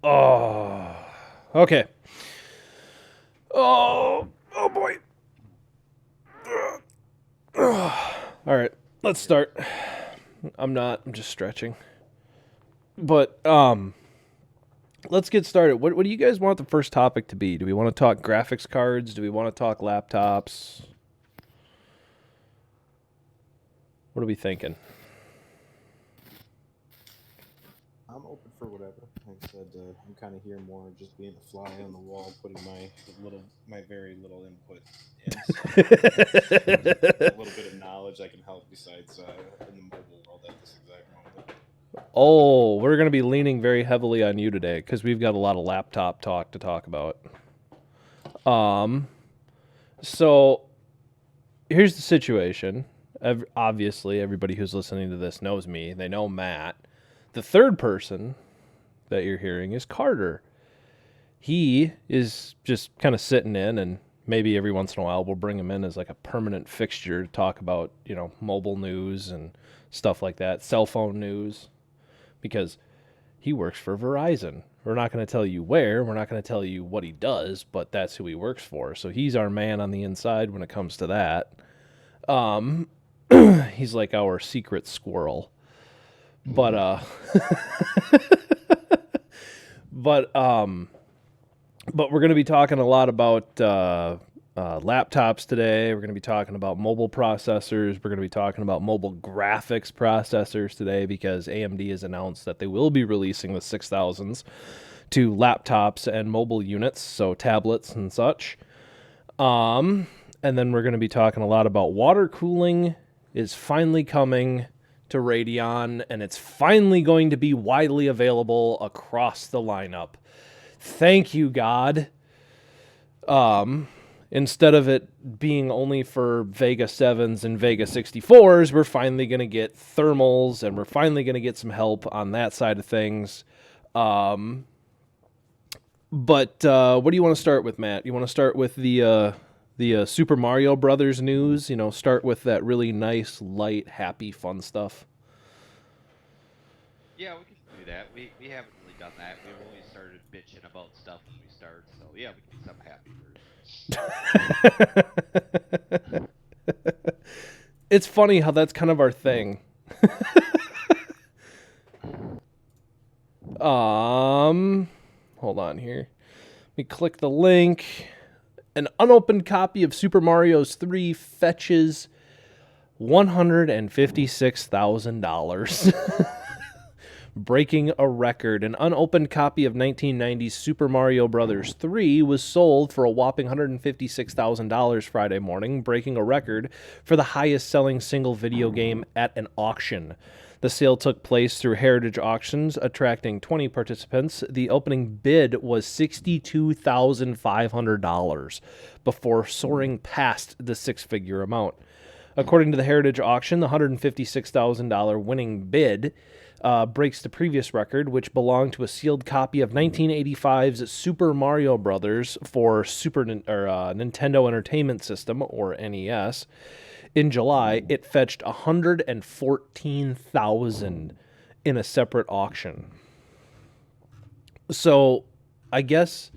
Oh, okay. Oh boy. All right, let's start. I'm just stretching. But let's get started. What do you guys want the first topic to be? Do we want to talk graphics cards? Do we want to talk laptops? What are we thinking? I'm open for whatever. Like I said, I'm kind of here more just being a fly on the wall, putting my very little input in. So just a little bit of knowledge I can help besides in the mobile world at this exact moment. Oh, we're going to be leaning very heavily on you today because we've got a lot of laptop talk to talk about. So here's the situation. Obviously, everybody who's listening to this knows me. They know Matt. The third person that you're hearing is Carter. He is just kind of sitting in, and maybe every once in a while we'll bring him in as like a permanent fixture to talk about, mobile news and stuff like that, cell phone news, because he works for Verizon. We're not going to tell you where, we're not going to tell you what he does, but that's who he works for. So he's our man on the inside when it comes to that. He's like our secret squirrel. But but we're going to be talking a lot about laptops today. We're going to be talking about mobile processors. We're going to be talking about mobile graphics processors today because AMD has announced that they will be releasing the 6000s to laptops and mobile units, so tablets and such. And then we're going to be talking a lot about water cooling is finally coming to Radeon, and it's finally going to be widely available across the lineup. Thank you, God. Instead of it being only for Vega 7s and Vega 64s, we're finally going to get thermals, and we're finally going to get some help on that side of things. But what do you want to start with, Matt? You want to start with the Super Mario Brothers news? Start with that really nice, light, happy, fun stuff. Yeah, we can do that. We haven't really done that. We've always started bitching about stuff when we start. So yeah, we can do something happy first. It's funny how that's kind of our thing. Hold on here. Let me click the link. An unopened copy of Super Mario's 3 fetches $156,000. Breaking a record. An unopened copy of 1990's Super Mario Bros. 3 was sold for a whopping $156,000 Friday morning, breaking a record for the highest selling single video game at an auction. The sale took place through Heritage Auctions, attracting 20 participants. The opening bid was $62,500 before soaring past the six-figure amount. According to the Heritage Auction, the $156,000 winning bid breaks the previous record, which belonged to a sealed copy of 1985's Super Mario Bros. For Nintendo Entertainment System, or NES. In July, it fetched $114,000 in a separate auction. So, I guess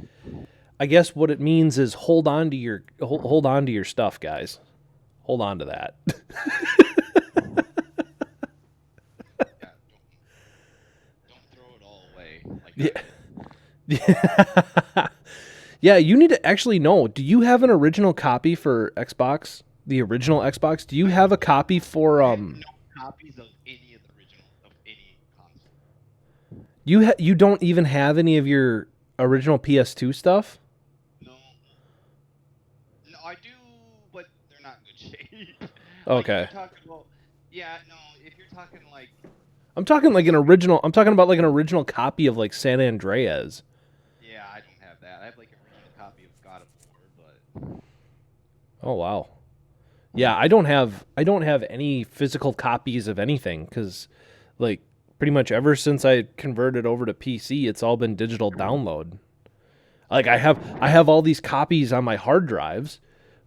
what it means is hold on to your stuff, guys. Hold on to that. Yeah, don't throw it all away like Yeah. that. Yeah, you need to actually know. Do you have an original copy for Xbox? The original Xbox? Do you have a copy for I have no copies of any of the original of any console. you don't even have any of your original PS2 stuff? No, no, I do, but they're not in good shape. Like if Okay. you're talking about, yeah, no, if you're talking like I'm talking like an original. I'm talking about like an original copy of like San Andreas. yeah, I don't have that. I have like an original copy of God of War, but Oh wow. Yeah, I don't have any physical copies of anything cuz like pretty much ever since I converted over to PC, it's all been digital download. Like I have all these copies on my hard drives,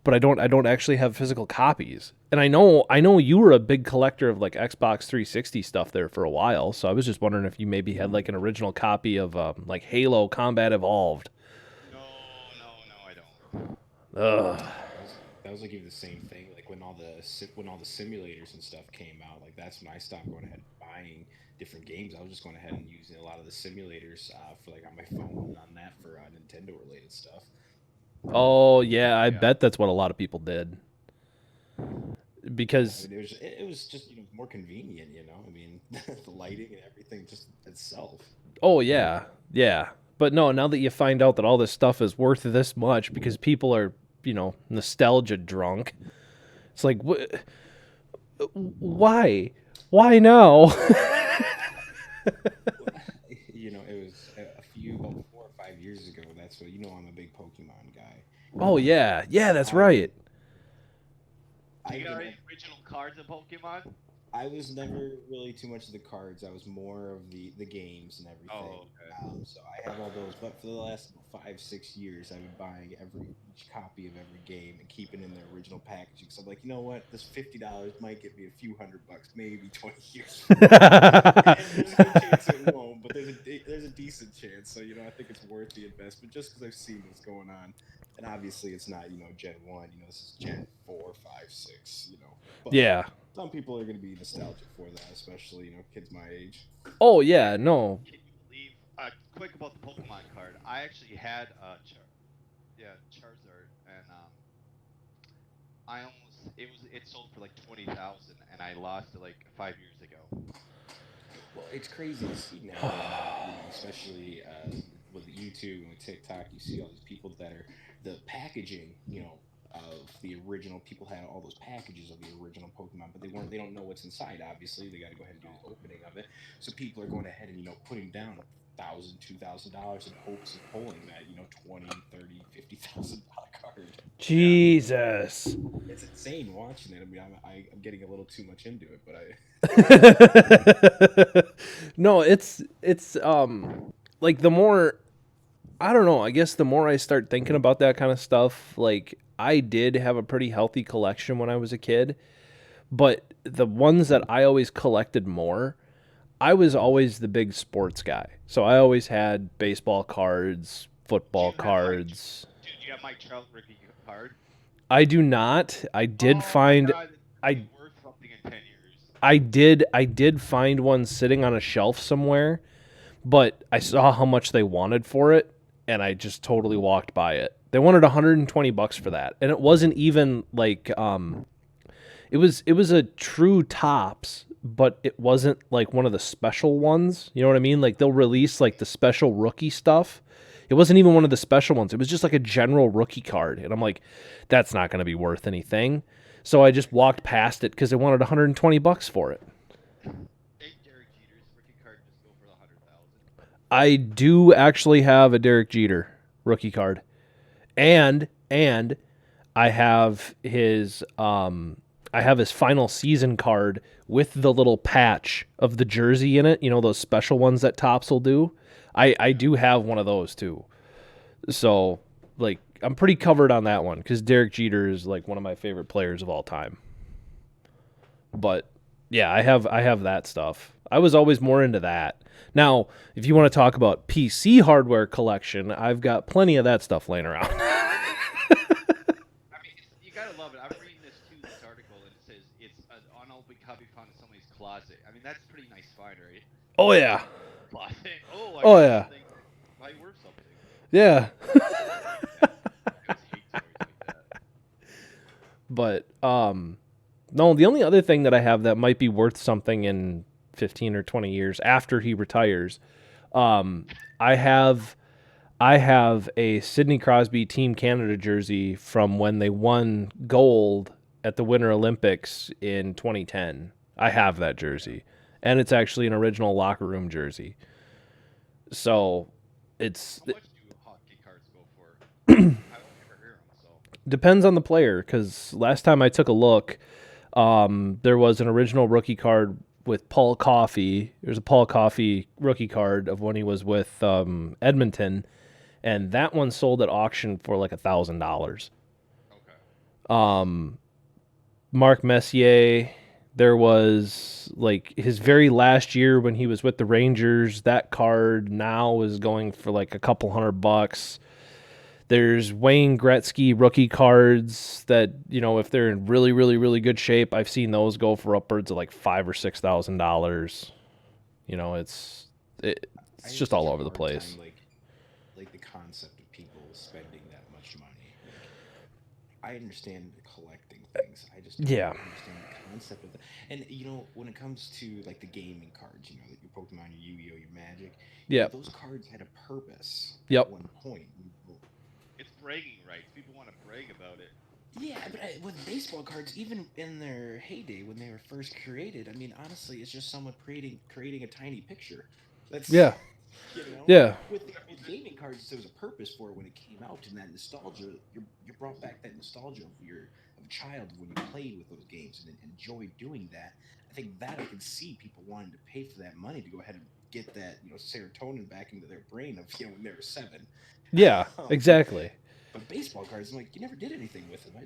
but I don't actually have physical copies. And I know you were a big collector of like Xbox 360 stuff there for a while, so I was just wondering if you maybe had like an original copy of like Halo Combat Evolved. No, I don't. Ugh. That was like even the same thing. Like when all the simulators and stuff came out, like that's when I stopped going ahead and buying different games. I was just going ahead and using a lot of the simulators for like on my phone on that for Nintendo related stuff. Oh yeah, I Yeah. bet that's what a lot of people did. Because I mean, it was just more convenient. I mean, the lighting and everything just itself. oh yeah, yeah. But no, now that you find out that all this stuff is worth this much because people are, nostalgia drunk. It's like why? Why now? It was a few about 4 or 5 years ago. That's what I'm a big Pokemon guy. Oh yeah. Yeah, that's I right. Do you I've got been any original cards of Pokemon? I was never really too much of the cards. I was more of the games and everything. Oh, okay. So I have all those. But for the last 5, 6 years, I've been buying each copy of every game and keeping in their original packaging. So I'm like, you know what? This $50 might get me a few $100, maybe 20 years. From now. And there's a good chance it won't, but there's a decent chance. So I think it's worth the investment just because I've seen what's going on. And obviously, it's not Gen 1. This is Gen 4, 5, 6. But Yeah. some people are going to be nostalgic for that, especially kids my age. Oh yeah, no. Can you believe? Quick about the Pokemon card. I actually had Charizard, and it sold for like 20,000, and I lost it like 5 years ago. Well, it's crazy to see now, especially with YouTube and with TikTok. You see all these people that are the packaging, of the original. People had all those packages of the original Pokemon, but they don't know what's inside. Obviously, they got to go ahead and do the opening of it. So people are going ahead and putting down $1,000, $2,000 in hopes of pulling that $20, $30, $50,000 card. Jesus. It's insane watching it. I mean, I'm getting a little too much into it, but No, it's like the more, I don't know, I guess the more I start thinking about that kind of stuff, like I did have a pretty healthy collection when I was a kid, but the ones that I always collected more, I was always the big sports guy. So I always had baseball cards, football cards. Dude, you got Mike Trout rookie card? I do not. I did Oh, find my God, it's I worth something in 10 years. I did find one sitting on a shelf somewhere, but I saw how much they wanted for it and I just totally walked by it. They wanted $120 for that. And it wasn't even like it was a true Tops, but it wasn't like one of the special ones. You know what I mean? Like they'll release like the special rookie stuff. It wasn't even one of the special ones. It was just like a general rookie card. And I'm like, that's not going to be worth anything. So I just walked past it because they wanted $120 for it. Hey, Derek Jeter's rookie card just go for 100,000. I do actually have a Derek Jeter rookie card. And I have his final season card with the little patch of the jersey in it, those special ones that Topps will do. I do have one of those too. So, like, I'm pretty covered on that one because Derek Jeter is like one of my favorite players of all time. But yeah, I have that stuff. I was always more into that. Now, if you want to talk about PC hardware collection, I've got plenty of that stuff laying around. I mean, you gotta love it. I'm reading this article, and it says it's an unopened copy found in somebody's closet. I mean, that's a pretty nice find, right? Oh yeah. Closet. Oh, got yeah. something that might worth something. Yeah. I always hate stories like that. But no, the only other thing that I have that might be worth something in 15 or 20 years after he retires, I have a Sidney Crosby Team Canada jersey from when they won gold at the Winter Olympics in 2010. I have that jersey, and it's actually an original locker room jersey. So it's How much do hockey cards go for? I don't ever hear them, so. depends on the player, because last time I took a look, there was an original rookie card with Paul Coffey. There's a Paul Coffey rookie card of when he was with Edmonton, and that one sold at auction for like $1,000. Okay. Mark Messier. There was like his very last year when he was with the Rangers. That card now is going for like a couple $100. There's Wayne Gretzky rookie cards that, you know, if they're in really, really, really good shape, I've seen those go for upwards of like $5,000 or $6,000. You know, it's I just just all have a over the hard place. time, like the concept of people spending that much money. Like, I understand collecting things. I just don't Yeah. understand the concept of that. And you know, when it comes to like the gaming cards, you know, like your Pokemon, your Yu-Gi-Oh, your Magic, you know, Yep. those cards had a purpose Yep. at one point. It's bragging rights. People want to brag about it. Yeah, but with baseball cards, even in their heyday when they were first created, I mean, honestly, it's just someone creating a tiny picture. That's Yeah. you know, Yeah. with gaming cards, there was a purpose for it when it came out, and that nostalgia, you brought back that nostalgia of a child when you played with those games and enjoyed doing that. I think that I can see people wanting to pay for that money to go ahead and get that serotonin back into their brain of when they were 7. Yeah. Um, Exactly. But baseball cards, I'm like, you never did anything with them.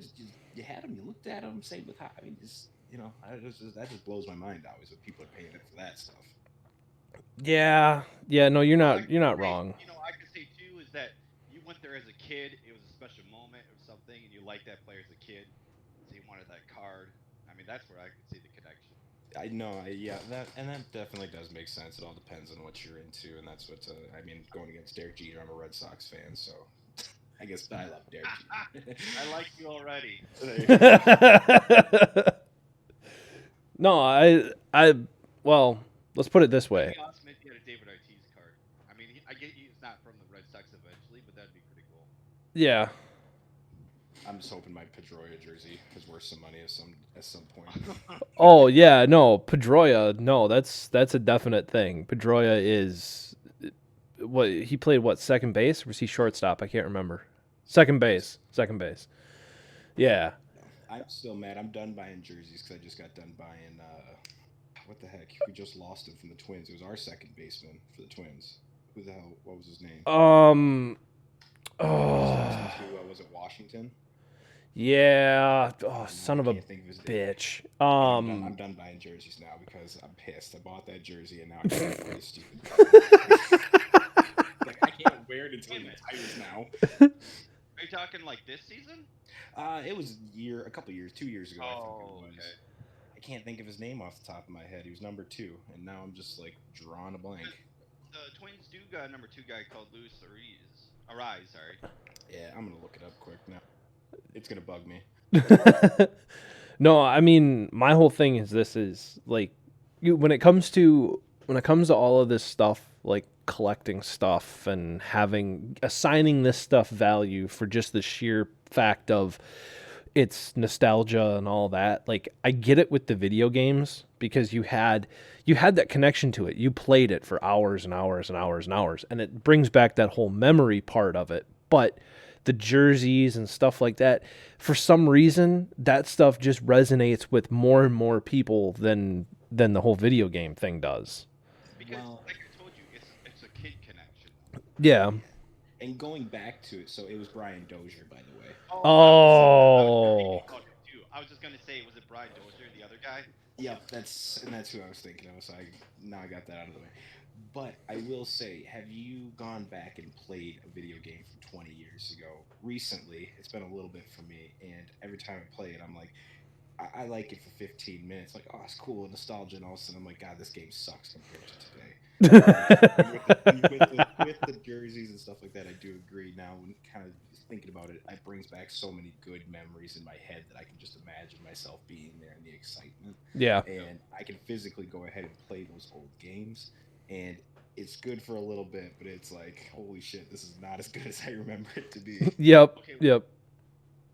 You had them, you looked at them. Same with I mean, just that just blows my mind always when people are paying it for that stuff. Yeah. Yeah. No, you're Well, I not. can You're not say, wrong. I can say too is that you went there as a kid. It was a special moment or something, and you liked that player as a kid, so you wanted that card. I mean, that's where I could see the connection. I know, yeah, that definitely does make sense. It all depends on what you're into, and that's what I mean. Going against Derek Jeter, I'm a Red Sox fan, so I guess I love Derek Jeter. I like you already. No, well, let's put it this way. That'd be awesome if you had a David Ortiz card. I mean, I get he's not from the Red Sox eventually, but that'd be pretty cool. Yeah. I'm just hoping my Pedroia jersey is worth some money at some point. Oh yeah, no, Pedroia, no, that's a definite thing. Pedroia is what he played second base or was he shortstop? I can't remember. Second base. Yeah. I'm still mad. I'm done buying jerseys because I just got done buying. What the heck? We just lost him from the Twins. It was our second baseman for the Twins. Who the hell? What was his name? Oh. Was it Washington? Yeah. Oh, son of a can't think of his name. bitch. I'm done buying jerseys now because I'm pissed. I bought that jersey and now I can't wear this stupid. Like, I can't wear it until it retires now. Are you talking like this season? It was a couple years, 2 years ago. I think it was. Okay. I can't think of his name off the top of my head. He was number 2, and now I'm just like drawing a blank. The Twins do got a number 2 guy called Luis Arise, sorry. Yeah, I'm gonna look it up quick now. It's gonna bug me. No, I mean, my whole thing is like when it comes to all of this stuff, like collecting stuff and assigning this stuff value for just the sheer fact of it's nostalgia and all that. Like, I get it with the video games because you had that connection to it. You played it for hours and hours and hours and hours, and it brings back that whole memory part of it. But the jerseys and stuff like that, for some reason, that stuff just resonates with more and more people than the whole video game thing does. Because, Well- like I told you, it's a kid connection. Yeah. And going back to it, so it was Brian Dozier, by the way. Oh. I was just gonna say, was it Brian Dozier, the other guy? Yep, that's who I was thinking of. So now I got that out of the way. But I will say, have you gone back and played a video game from 20 years ago? Recently, it's been a little bit for me, and every time I play it, I'm like, I like it for 15 minutes. Like, oh, it's cool, nostalgia, and all of a sudden I'm like, God, this game sucks compared to today. with the jerseys and stuff like that, I do agree. Now, when kind of thinking about it, it brings back so many good memories in my head that I can just imagine myself being there and the excitement. Yeah. And I can physically go ahead and play those old games, and it's good for a little bit, but it's like, holy shit, this is not as good as I remember it to be. Yep. Okay. Yep.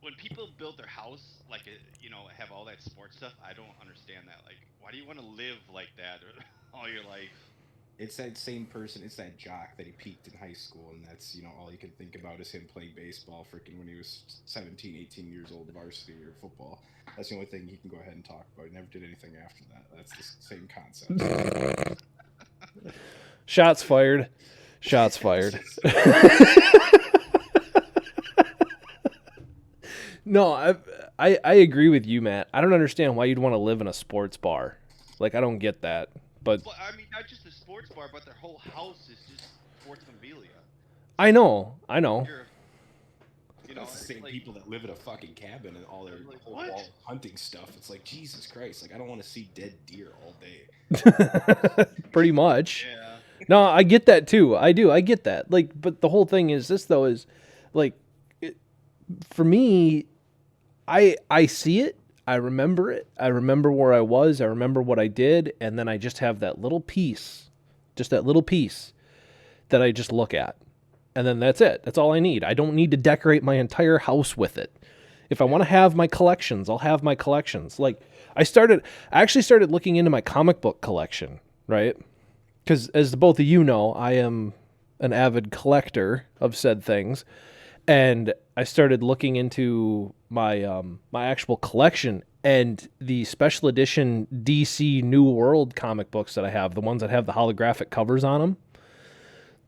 When people build their house, like, have all that sports stuff, I don't understand that. Like, why do you want to live like that all your life? It's that same person. It's that jock that he peaked in high school, and that's, all he can think about is him playing baseball freaking when he was 17, 18 years old, varsity or football. That's the only thing he can go ahead and talk about. He never did anything after that. That's the same concept. Shots fired. Shots fired. No, I agree with you, Matt. I don't understand why you'd want to live in a sports bar. Like, I don't get that. But Well, I mean, not just a sports bar, but their whole house is just sports memorabilia. I know. You're, you know, That's the it's same like, people that live in a fucking cabin and all their Like, whole what? wall hunting stuff. It's like, Jesus Christ! Like, I don't want to see dead deer all day. Pretty much. yeah. No, I get that too. I do. I get that. Like, but the whole thing is this though is, like, for me, I see it. I remember it. I remember where I was. I remember what I did, and then I just have that little piece, just that little piece, that I just look at, and then that's it. That's all I need. I don't need to decorate my entire house with it. If I want to have my collections, I'll have my collections. Like, I actually started looking into my comic book collection, right? Because as both of you know, I am an avid collector of said things, and I started looking into my my actual collection, and the special edition DC New World comic books that I have, the ones that have the holographic covers on them,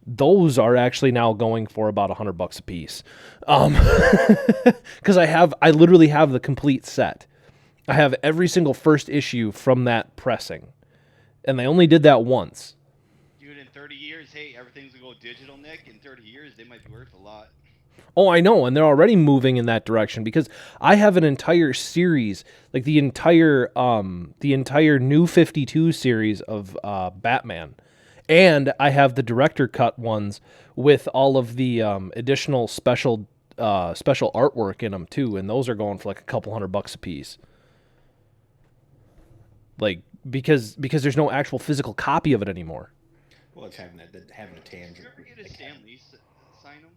those are actually now going for about $100 a piece. Because I literally have the complete set. I have every single first issue from that pressing, and they only did that once. Dude, in 30 years, hey, everything's gonna go digital, Nick. In 30 years, they might be worth a lot. Oh, I know, and they're already moving in that direction because I have an entire series, like the entire New 52 series of Batman, and I have the director cut ones with all of the additional special artwork in them too, and those are going for like a couple $100 a piece. Like, because there's no actual physical copy of it anymore. Well, it's having a Did tangent. you ever get a Stan Lee sign them?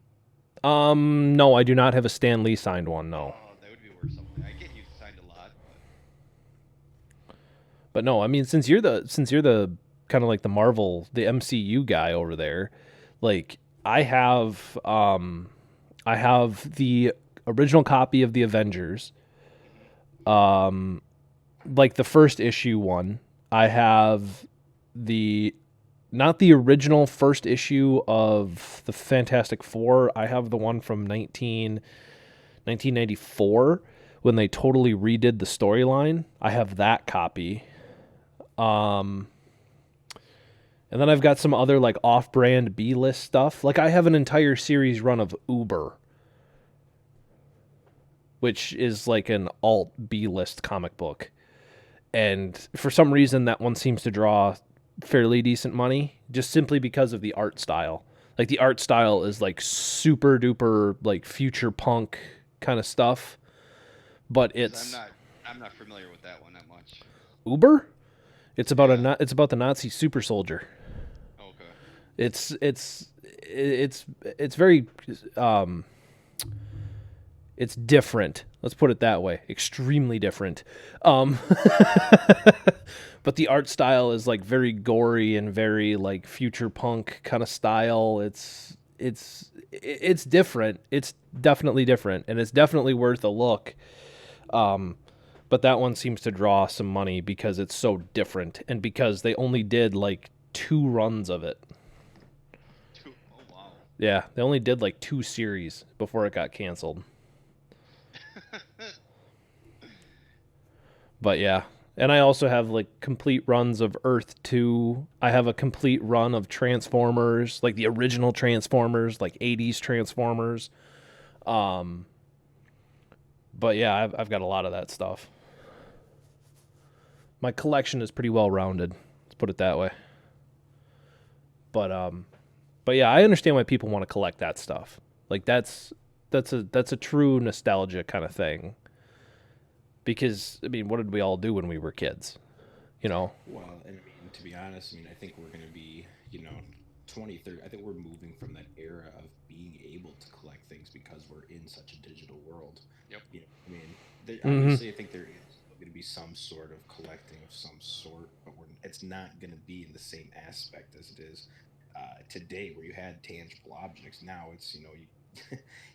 No, I do not have a Stan Lee signed one, no. Oh, that would be worth something. I get you signed a lot, But no, I mean, since you're the kind of like the Marvel, the MCU guy over there, like I have the original copy of the Avengers, like the first issue one. I have not the original first issue of the Fantastic Four. I have the one from 1994 when they totally redid the storyline. I have that copy. And then I've got some other like off-brand B-list stuff. Like I have an entire series run of Uber, which is like an alt B-list comic book. And for some reason that one seems to draw fairly decent money just simply because of the art style. Like the art style is like super duper like future punk kind of stuff. But it's I'm not familiar with that one that much. Uber? It's about it's about the Nazi super soldier. Okay. It's very it's different. Let's put it that way. Extremely different. But the art style is like very gory and very like future punk kind of style. It's different. It's definitely different, and it's definitely worth a look. But that one seems to draw some money because it's so different and because they only did like 2 runs of it. Oh, wow. Yeah, they only did like 2 series before it got canceled. But yeah, and I also have like complete runs of Earth 2. I have a complete run of Transformers, like the original Transformers, like 80s Transformers. But yeah, I've got a lot of that stuff. My collection is pretty well rounded. Let's put it that way. But yeah, I understand why people want to collect that stuff. Like that's a true nostalgia kind of thing. Because I mean, what did we all do when we were kids? You know. Well, and I mean, to be honest, I mean, I think we're going to be, 2030. I think we're moving from that era of being able to collect things because we're in such a digital world. Yep. I mean, obviously, I think there is going to be some sort of collecting of some sort, but it's not going to be in the same aspect as it is today, where you had tangible objects. Now it's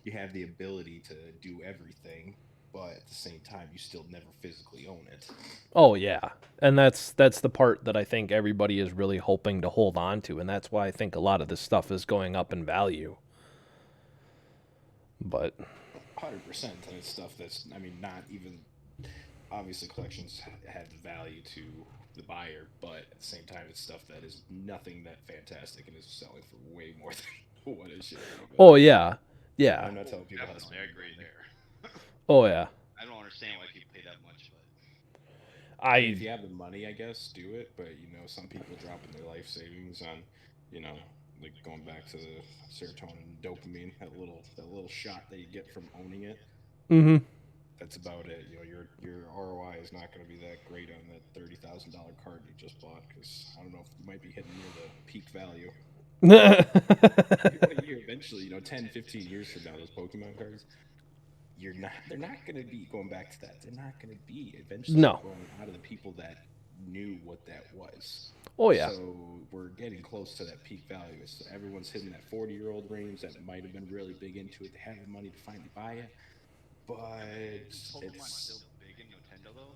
you have the ability to do everything, but at the same time, you still never physically own it. Oh yeah, and that's the part that I think everybody is really hoping to hold on to, and that's why I think a lot of this stuff is going up in value. But 100%, and it's stuff that's, I mean, not even, obviously collections have value to the buyer, but at the same time, it's stuff that is nothing that fantastic and is selling for way more than what it should be. Oh yeah, yeah. I'm not telling people how to Definitely, spend I agree there. Oh yeah. I don't understand why people pay that much, but If I you have the money, I guess, do it. But some people dropping their life savings on, like going back to the serotonin and dopamine, that little shot that you get from owning it. mm-hmm. That's about it. Your ROI is not going to be that great on that $30,000 card you just bought, because I don't know if you might be hitting near the peak value. You're eventually, 10, 15 years from now, those Pokemon cards, they're not going to be going back to that. They're not going to be eventually No. going out of the people that knew what that was. Oh yeah. So we're getting close to that peak value. So everyone's hitting that 40-year-old range that might have been really big into it. They have the money to finally buy it. But Pokemon's still big in Nintendo though.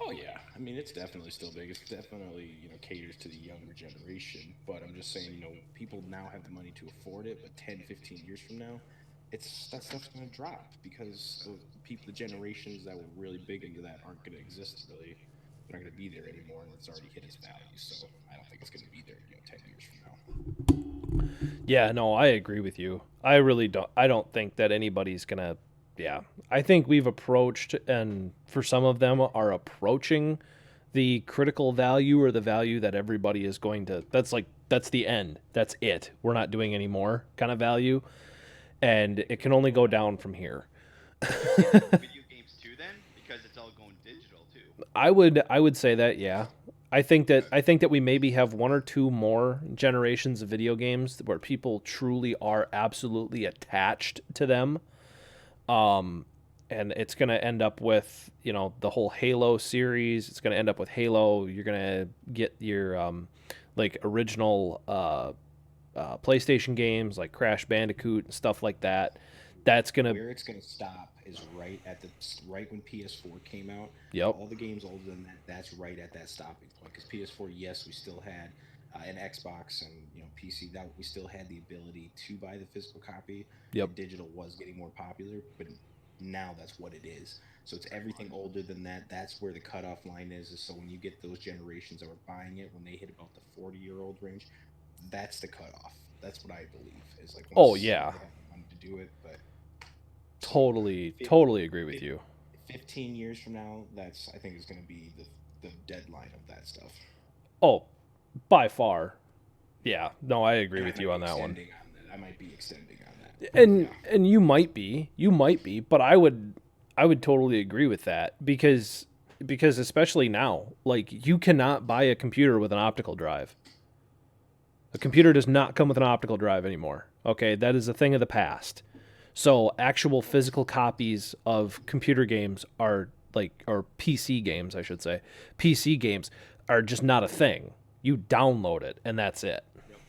oh yeah, I mean it's definitely still big. It's definitely caters to the younger generation. But I'm just saying, people now have the money to afford it. But 10, 15 years from now, that stuff's going to drop, because the generations that were really big into that aren't going to exist really. They're not going to be there anymore, and it's already hit its value. So I don't think it's going to be there 10 years from now. Yeah, no, I agree with you. I really don't. I don't think that anybody's gonna. Yeah, I think we've approached, and for some of them are approaching the critical value, or the value that everybody is going to. That's the end. That's it. We're not doing any more kind of value, and it can only go down from here. Video games too, then, because it's all going digital too. I would say that, yeah. I think that we maybe have one or two more generations of video games where people truly are absolutely attached to them. And it's going to end up with, the whole Halo series. It's going to end up with Halo. You're going to get your original PlayStation games like Crash Bandicoot and stuff like that. That's going to Where it's going to stop is right when PS4 came out. Yep. All the games older than that, that's right at that stopping point. Because PS4, yes, we still had an Xbox and PC, that we still had the ability to buy the physical copy. Yep. And digital was getting more popular, but now that's what it is. So it's everything older than that. That's where the cutoff line is. So when you get those generations that were buying it, when they hit about the 40-year-old range, that's the cutoff. That's what I believe is like. Oh yeah. They have money to do it, but. Totally agree with you. 15 years from now, I think is going to be the deadline of that stuff. Oh, by far. Yeah. No, I agree with you on that one. I might be extending on that. And you might be, but I would totally agree with that, because especially now, like, you cannot buy a computer with an optical drive. A computer does not come with an optical drive anymore. Okay, that is a thing of the past. So actual physical copies of computer games or PC games, I should say. PC games are just not a thing. You download it, and that's it. Yep.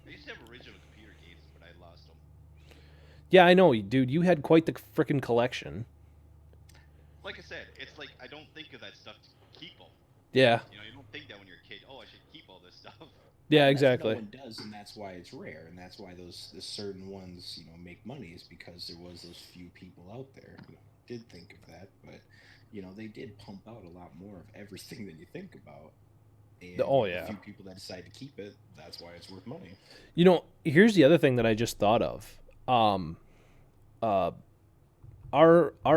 I used to have original computer games, but I lost them. Yeah, I know, dude. You had quite the frickin' collection. Like I said, it's like I don't think of that stuff to keep them. Yeah. You don't think that when you're a kid. Oh, I should keep all this stuff. Yeah, exactly. No one does, and that's why it's rare, and that's why the certain ones, make money, is because there was those few people out there who did think of that, but they did pump out a lot more of everything than you think about. And oh yeah. The few people that decide to keep it, that's why it's worth money. Here's the other thing that I just thought of. Our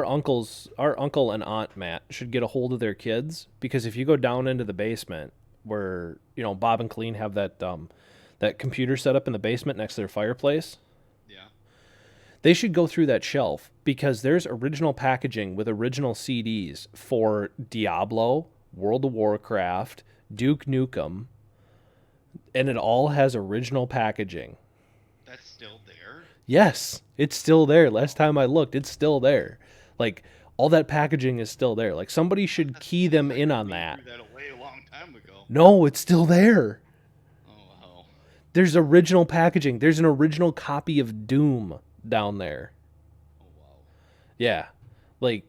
uncle and aunt Matt should get a hold of their kids, because if you go down into the basement where Bob and Colleen have that computer set up in the basement next to their fireplace, Yeah. they should go through that shelf, because there's original packaging with original CDs for Diablo, World of Warcraft, Duke Nukem, and it all has original packaging. That's still there? Yes, it's still there. Last time I looked, it's still there. Like, all that packaging is still there. Like, somebody should key them in on that. Threw that away a long time ago. No, it's still there. Oh, wow. There's original packaging. There's an original copy of Doom down there. Oh, wow. Yeah. Like,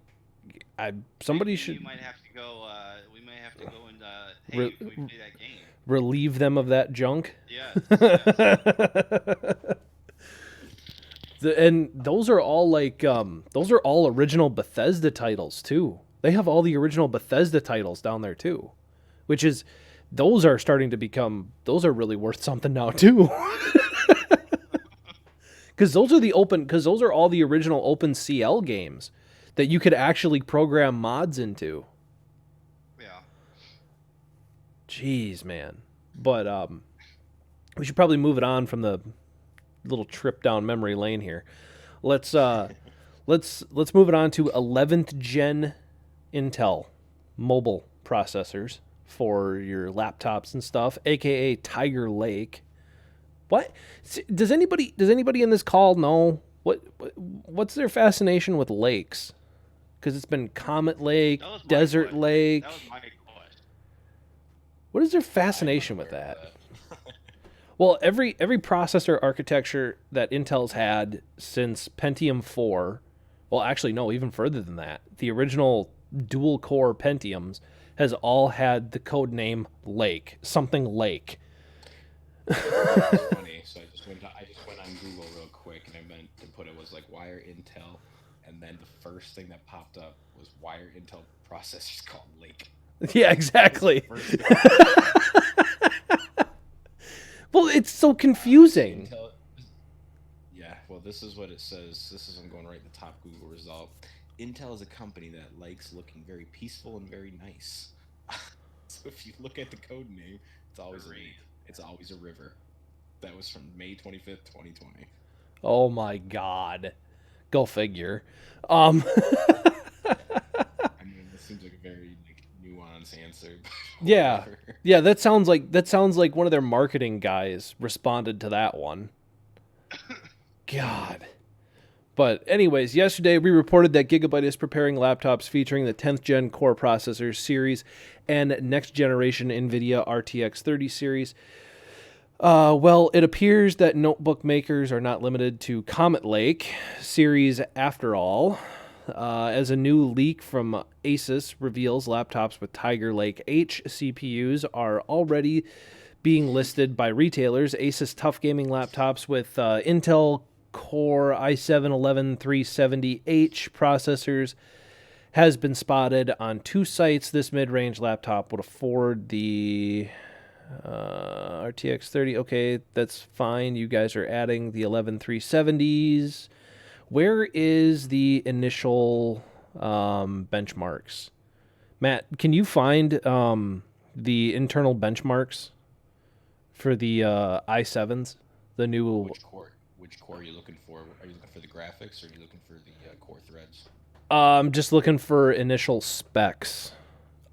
somebody Maybe should You might have to go. We might have to go and. Hey, can we play that game? relieve them of that junk. Yeah. And those are all those are all original Bethesda titles too. They have all the original Bethesda titles down there too, which is those are starting to become those are really worth something now too. Because those are all the original OpenCL games that you could actually program mods into. Yeah. Jeez, man. But we should probably move it on from the little trip down memory lane here. Let's move it on to 11th gen Intel mobile processors for your laptops and stuff, aka Tiger Lake. What does anybody in this call know what's their fascination with lakes? Because it's been Comet Lake, That was my Desert question. Lake. That was my question. What is their fascination with that? Well, every processor architecture that Intel's had since Pentium 4, well, actually, no, even further than that, the original dual-core Pentiums has all had the code name Lake, something Lake. It's funny. So I just went on Google real quick, and I meant to put it was like why are Intel, and then the first thing that popped up was why are Intel processors called Lake? Yeah, exactly. First thing. Well, it's so confusing. Intel, yeah, well, this is what it says. I'm going right to the top Google result. Intel is a company that likes looking very peaceful and very nice. So if you look at the code name, it's always a lake. It's always a river. That was from May 25th, 2020. Oh my God. Go figure. I mean, this seems like a very nuanced answer. Yeah. Yeah, that sounds like one of their marketing guys responded to that one. God. But anyways, yesterday we reported that Gigabyte is preparing laptops featuring the 10th gen Core processors series and next generation NVIDIA RTX 30 series. Well, it appears that notebook makers are not limited to Comet Lake series after all. As a new leak from Asus reveals, laptops with Tiger Lake H CPUs are already being listed by retailers. Asus Tough Gaming laptops with Intel Core i7-11370H processors has been spotted on 2 sites. This mid-range laptop would afford the RTX 30. Okay, that's fine. You guys are adding the 11370s. Where is the initial benchmarks? Matt, can you find the internal benchmarks for the i7s? The new. Which core are you looking for? Are you looking for the graphics, or are you looking for the core threads? I'm just looking for initial specs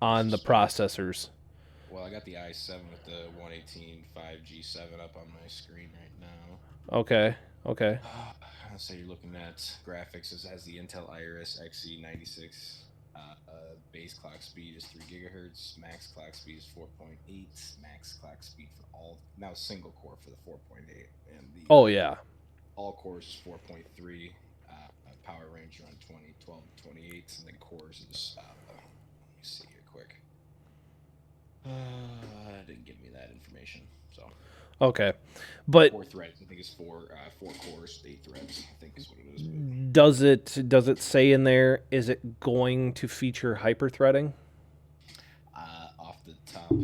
on the processors. Well, I got the i7 with the 118 5G7 up on my screen right now. Okay. Let's say you're looking at graphics. It has the Intel Iris Xe96. Base clock speed is 3 gigahertz. Max clock speed is 4.8. Max clock speed for all now single core for the 4.8, and the all cores is 4.3. Power range around 12 to 28, and then cores is let me see here quick. Didn't give me that information. So Okay, but 4 threads. I think it's 4 cores, 8 threads. I think is what it is. does it say in there? Is it going to feature hyperthreading? Off the top of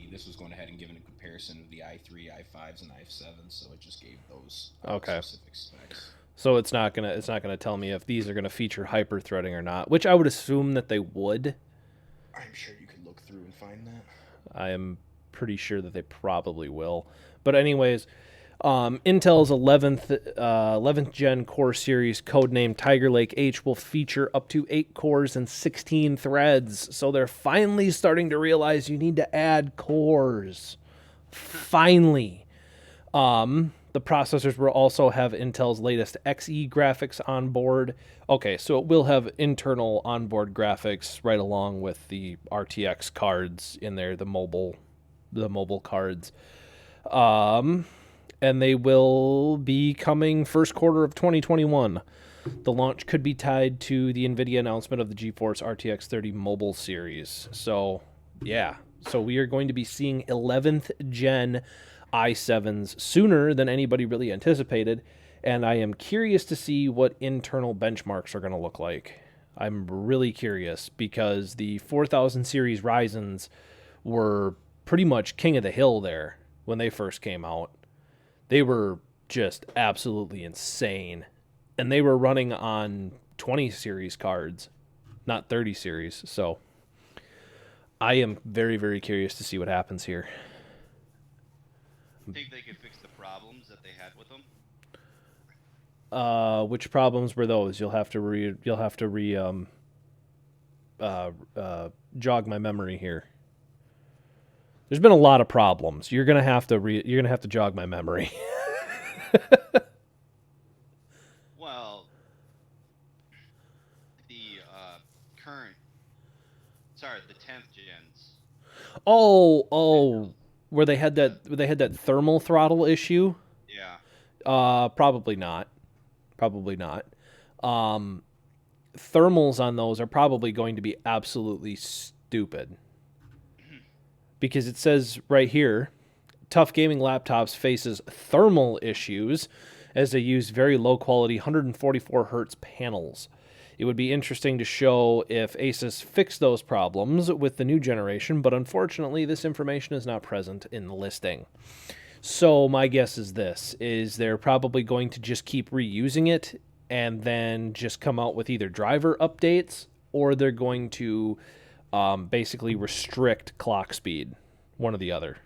this was going ahead and given a comparison of the i3, i5s, and i7s, so it just gave those specific specs. So it's not gonna tell me if these are gonna feature hyperthreading or not, which I would assume that they would. I'm sure you could look through and find that. I am pretty sure that they probably will. But anyways, Intel's 11th gen Core series, codenamed Tiger Lake H, will feature up to 8 cores and 16 threads. So they're finally starting to realize you need to add cores. Finally. The processors will also have Intel's latest Xe graphics on board. Okay, so it will have internal onboard graphics right along with the RTX cards in there, the mobile cards. And they will be coming first quarter of 2021. The launch could be tied to the NVIDIA announcement of the GeForce RTX 30 mobile series. So, yeah. So we are going to be seeing 11th gen i7s sooner than anybody really anticipated. And I am curious to see what internal benchmarks are going to look like. I'm really curious because the 4000 series Ryzens were pretty much king of the hill there when they first came out. They were just absolutely insane. And they were running on 20 series cards, not 30 series. So I am very, very curious to see what happens here. Think they could fix the problems that they had with them? Which problems were those? You'll have to jog my memory here. There's been a lot of problems. You're gonna have to jog my memory. Well, the current, sorry, the 10th gens. Oh, where they had that thermal throttle issue? Yeah. Probably not. Probably not. Thermals on those are probably going to be absolutely stupid. Because it says right here, Tough Gaming Laptops faces thermal issues as they use very low quality 144 hertz panels. It would be interesting to show if Asus fixed those problems with the new generation, but unfortunately this information is not present in the listing. So my guess is they're probably going to just keep reusing it and then just come out with either driver updates, or they're going to basically restrict clock speed, one or the other.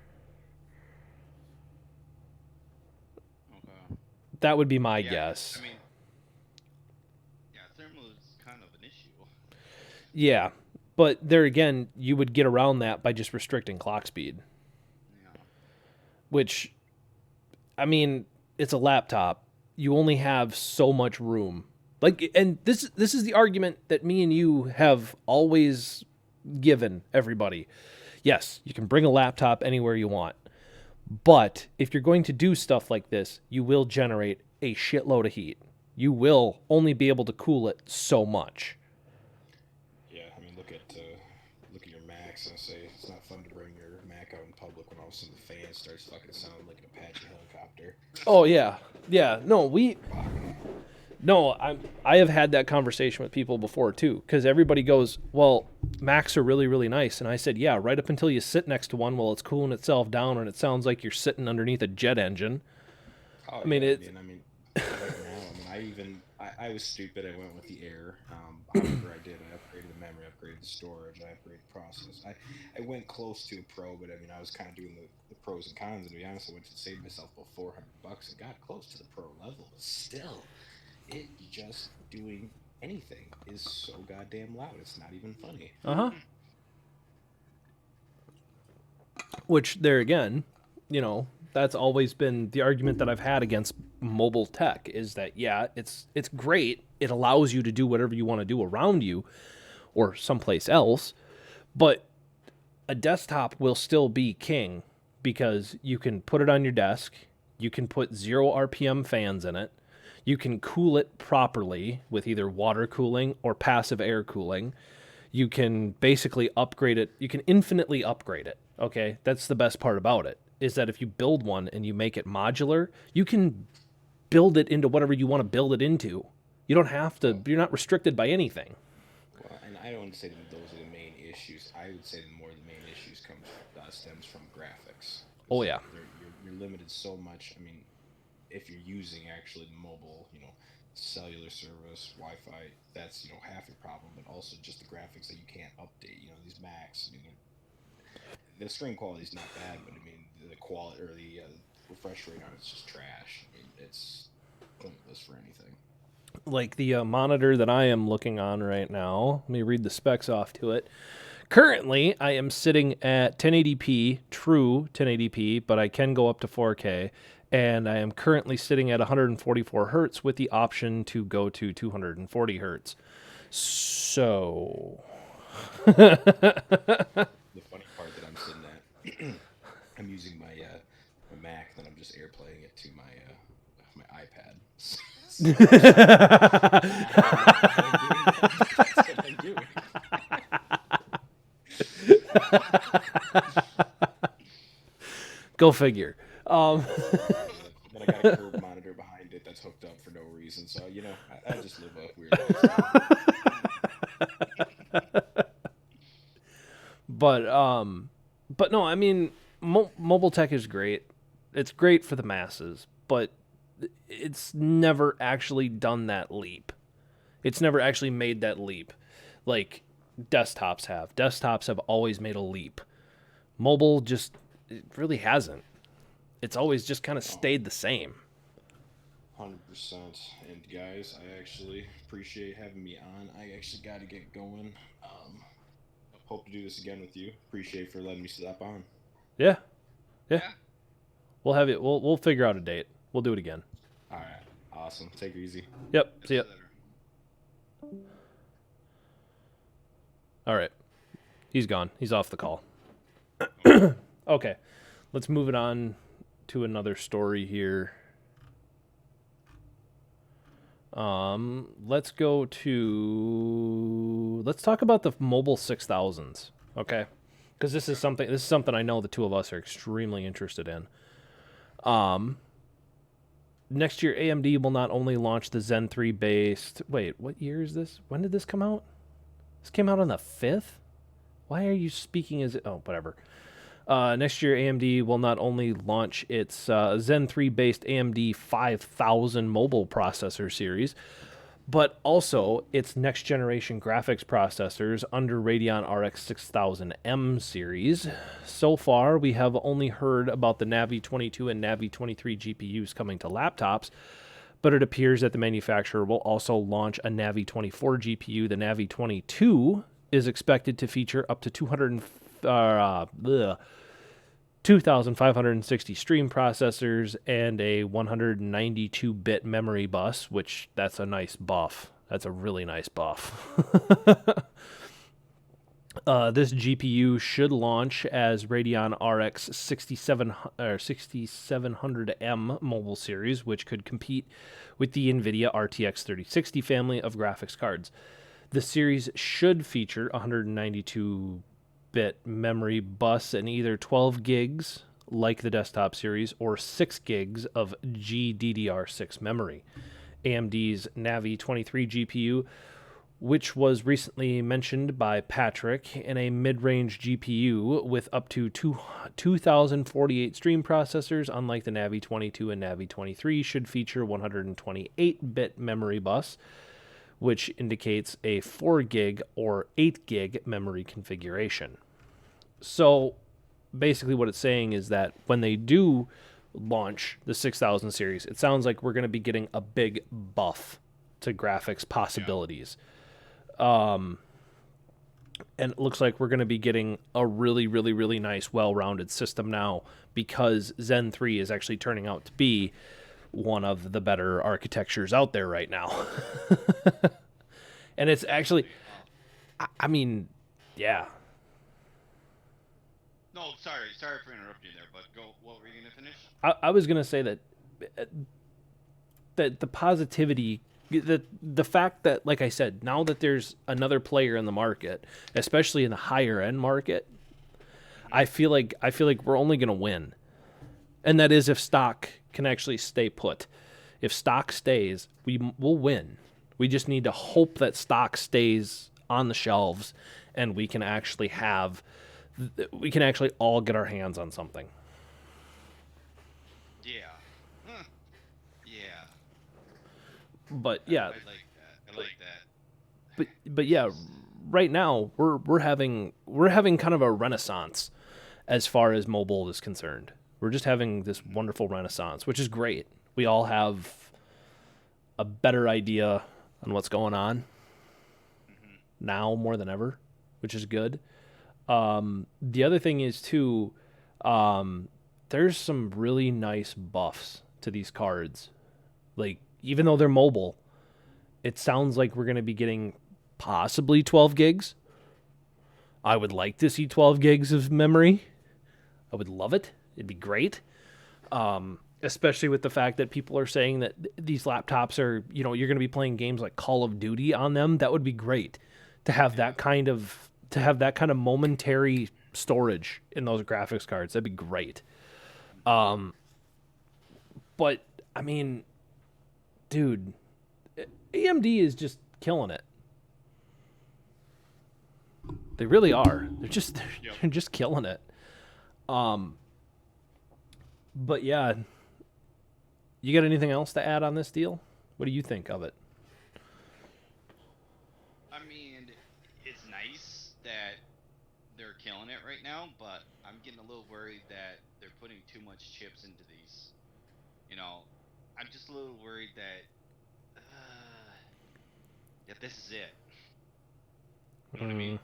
Okay. That would be my Yeah, guess. I mean, yeah, thermal is kind of an issue. Yeah, but there again, you would get around that by just restricting clock speed, Yeah. which, I mean, it's a laptop. You only have so much room. Like, and this is the argument that me and you have always given everybody. Yes, you can bring a laptop anywhere you want. But if you're going to do stuff like this, you will generate a shitload of heat. You will only be able to cool it so much. Yeah, I mean, look at your Macs and say it's not fun to bring your Mac out in public when all of a sudden the fan starts fucking sounding like an Apache helicopter. Oh yeah, yeah. I have had that conversation with people before too, because everybody goes, well, Macs are really, really nice. And I said, yeah, right up until you sit next to one while it's cooling itself down and it sounds like you're sitting underneath a jet engine. Oh, I mean, yeah, it's... right now, I was stupid. I went with the Air. However, I did. I upgraded the memory, upgraded the storage, I upgraded the process. I went close to a Pro, but I mean, I was kind of doing the pros and cons. And to be honest, I went to save myself about $400 and got close to the Pro level. But still, it just doing anything is so goddamn loud. It's not even funny. Which, there again, that's always been the argument that I've had against mobile tech, is that, yeah, it's great. It allows you to do whatever you want to do around you or someplace else, but a desktop will still be king because you can put it on your desk, you can put 0 RPM fans in it, you can cool it properly with either water cooling or passive air cooling. You can basically upgrade it. You can infinitely upgrade it. Okay, that's the best part about it, is that if you build one and you make it modular, you can build it into whatever you want to build it into. You don't have to, you're not restricted by anything. Well, and I don't say that those are the main issues. I would say the main issues stems from graphics. Oh yeah. You're limited so much. I mean, if you're using actually mobile, cellular service, Wi-Fi, that's half your problem. But also just the graphics that you can't update. These Macs. The screen quality is not bad, but I mean the quality or the refresh rate on it's just trash. It's pointless for anything. Like the monitor that I am looking on right now, let me read the specs off to it. Currently, I am sitting at 1080p, true 1080p, but I can go up to 4K, and I am currently sitting at 144 hertz with the option to go to 240 hertz. So... The funny part that I'm sitting at, I'm using my Mac, and then I'm just AirPlaying it to my iPad. That's what I'm doing. Go figure. Then I got a curved monitor behind it that's hooked up But no, I mean, mobile tech is great. It's great for the masses, but it's never actually done that leap. It's never actually made that leap like desktops have. Desktops have always made a leap. Mobile just it really hasn't. It's always just kind of stayed the same. 100%. And guys, I actually appreciate having me on. I actually got to get going. Hope to do this again with you. Appreciate for letting me stop on. Yeah. Yeah. Yeah. We'll have it. We'll figure out a date. We'll do it again. All right. Awesome. Take it easy. Yep. See ya. Later. All right. He's gone. He's off the call. Okay. Let's move it on to another story here. Let's talk about the mobile 6000s, okay? Because this is something I know the two of us are extremely interested in. Next year AMD will not only launch the Zen 3 based. Wait, what year is this? When did this come out? This came out on the 5th? Why are you speaking as oh, whatever. Next year, AMD will not only launch its Zen 3 based AMD 5000 mobile processor series, but also its next generation graphics processors under Radeon RX 6000M series. So far, we have only heard about the Navi 22 and Navi 23 GPUs coming to laptops, but it appears that the manufacturer will also launch a Navi 24 GPU. The Navi 22 is expected to feature up to 2,560 stream processors and a 192-bit memory bus, which that's a nice buff. That's a really nice buff. This GPU should launch as Radeon RX 6700M mobile series, which could compete with the NVIDIA RTX 3060 family of graphics cards. The series should feature 192-bit memory bus and either 12 gigs like the desktop series or 6 gigs of GDDR6 memory. AMD's Navi 23 GPU, which was recently mentioned by Patrick, in a mid-range GPU with up to 2,048 stream processors, unlike the Navi 22 and Navi 23, should feature 128-bit memory bus, which indicates a 4 gig or 8 gig memory configuration. So basically what it's saying is that when they do launch the 6000 series, it sounds like we're going to be getting a big buff to graphics possibilities. And it looks like we're going to be getting a really, really, really nice, well-rounded system now because Zen 3 is actually turning out to be one of the better architectures out there right now. And it's actually, I mean, yeah. No, sorry for interrupting there, but go. What were you gonna finish? I was going to say that the positivity, the fact that, like I said, now that there's another player in the market, especially in the higher end market, I feel like we're only going to win. And that is if stock can actually stay put. If stock stays, we'll win. We just need to hope that stock stays on the shelves and we can actually all get our hands on something. Yeah. Huh. Yeah. But yeah, I like that. but yeah, right now we're having kind of a renaissance as far as mobile is concerned. We're just having this wonderful renaissance, which is great. We all have a better idea on what's going on now more than ever, which is good. The other thing is too, there's some really nice buffs to these cards. Like, even though they're mobile, it sounds like we're going to be getting possibly 12 gigs. I would like to see 12 gigs of memory. I would love it. It'd be great. Especially with the fact that people are saying that these laptops are, you're going to be playing games like Call of Duty on them. That would be great to have that kind of momentary storage in those graphics cards. That'd be great. But I mean, dude, AMD is just killing it. They really are. They're Yep. they're just killing it. But yeah, you got anything else to add on this deal? What do you think of it? I mean, it's nice that they're killing it right now, but I'm getting a little worried that they're putting too much chips into these. You know, I'm just a little worried that this is it. You know what I mean?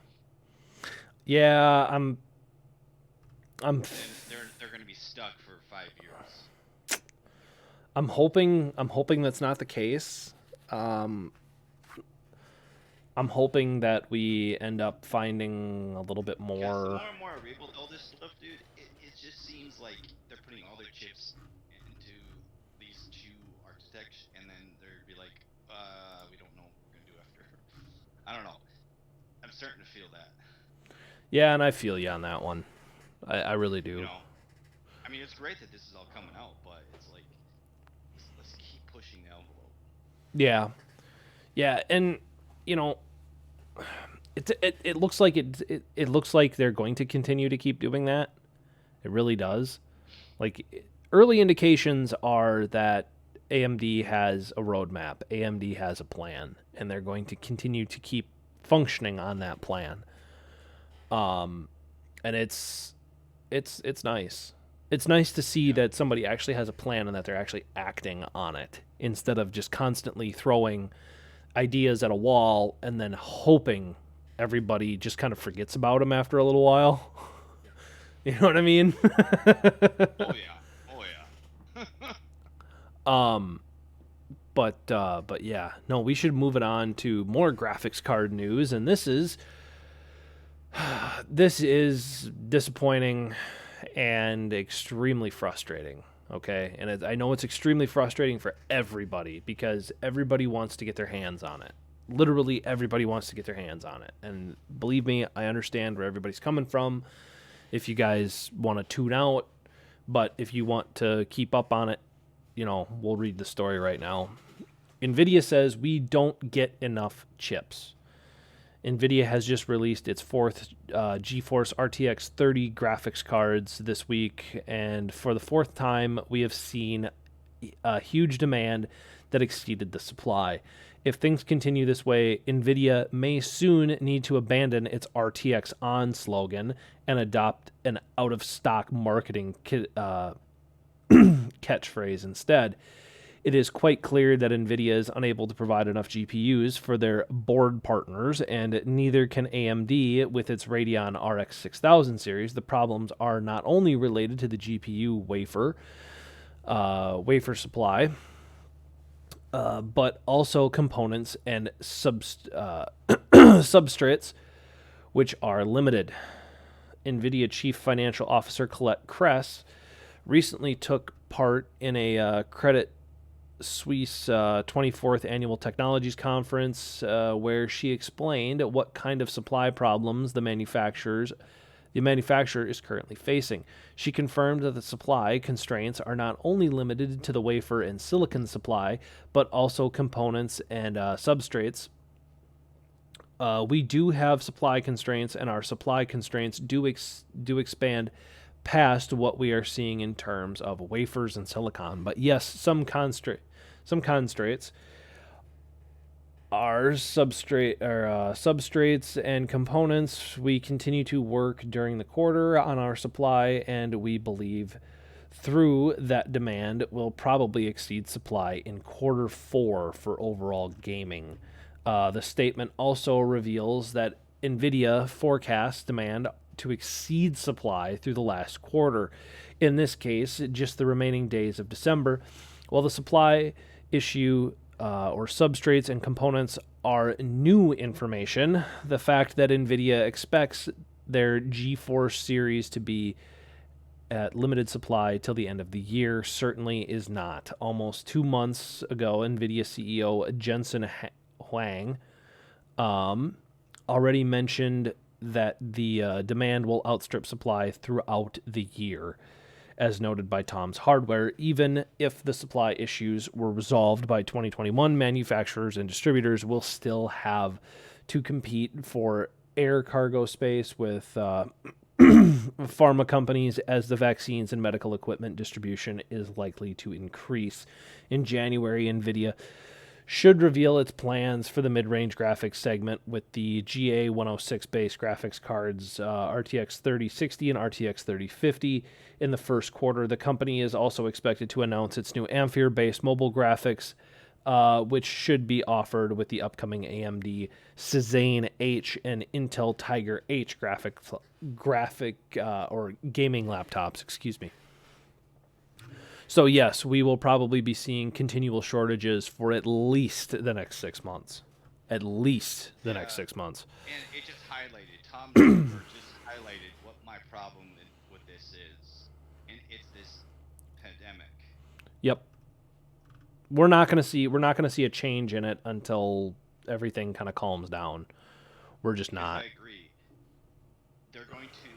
Yeah, I'm And they're going to be stuck for 5 years. I'm hoping that's not the case. I'm hoping that we end up finding a little bit Because the more. more and more I read about all this stuff, dude, it just seems like they're putting all their chips into these two architects, and then they'd be like, we don't know what we're gonna do after. I don't know. I'm starting to feel that. Yeah, and I feel you on that one. I really do. You know, I mean, it's great that this is all coming out, but it's like, let's keep pushing the envelope. Yeah, yeah, and you know, it looks like it looks like they're going to continue to keep doing that. It really does. Like early indications are that AMD has a roadmap, AMD has a plan, and they're going to continue to keep functioning on that plan. And it's nice. It's nice to see that somebody actually has a plan and that they're actually acting on it instead of just constantly throwing ideas at a wall and then hoping everybody just kind of forgets about them after a little while. You know what I mean? Oh yeah. But yeah, no, we should move it on to more graphics card news, and this is disappointing and extremely frustrating. Okay, and I know it's extremely frustrating for everybody because everybody wants to get their hands on it. Literally, everybody wants to get their hands on it, and believe me, I understand where everybody's coming from. If you guys want to tune out, but if you want to keep up on it, you know, we'll read the story right now. NVIDIA says we don't get enough chips. NVIDIA has just released its fourth GeForce RTX 30 graphics cards this week, and for the fourth time, we have seen a huge demand that exceeded the supply. If things continue this way, NVIDIA may soon need to abandon its RTX on slogan and adopt an out-of-stock marketing catchphrase instead. It is quite clear that NVIDIA is unable to provide enough GPUs for their board partners, and neither can AMD with its Radeon RX 6000 series. The problems are not only related to the GPU wafer supply, but also components and substrates, which are limited. NVIDIA Chief Financial Officer Colette Kress recently took part in a Credit Suisse 24th Annual Technologies Conference where she explained what kind of supply problems the manufacturer is currently facing. She confirmed that the supply constraints are not only limited to the wafer and silicon supply, but also components and substrates. We do have supply constraints, and our supply constraints do expand past what we are seeing in terms of wafers and silicon. But yes, some constraints are substrates and components. We continue to work during the quarter on our supply, and we believe through that demand will probably exceed supply in quarter 4 for overall gaming. The statement also reveals that NVIDIA forecasts demand to exceed supply through the last quarter. In this case, just the remaining days of December. While the supply issue or substrates and components are new information, the fact that NVIDIA expects their GeForce series to be at limited supply till the end of the year certainly is not. Almost 2 months ago, NVIDIA CEO Jensen Huang already mentioned that the demand will outstrip supply throughout the year. as noted by Tom's Hardware. Even if the supply issues were resolved by 2021, manufacturers and distributors will still have to compete for air cargo space with pharma companies as the vaccines and medical equipment distribution is likely to increase. In January, NVIDIA should reveal its plans for the mid-range graphics segment with the GA106 based graphics cards RTX 3060 and RTX 3050 in the first quarter. The company is also expected to announce its new Ampere-based mobile graphics, which should be offered with the upcoming AMD Cezanne H and Intel Tiger H graphic or gaming laptops. Excuse me. So yes, we will probably be seeing continual shortages for at least the next 6 months. At least the next 6 months. And it just highlighted, Tom Draper just highlighted what my problem with this is. And it's this pandemic. Yep. We're not gonna see a change in it until everything kind of calms down. We're just not. I agree. They're going to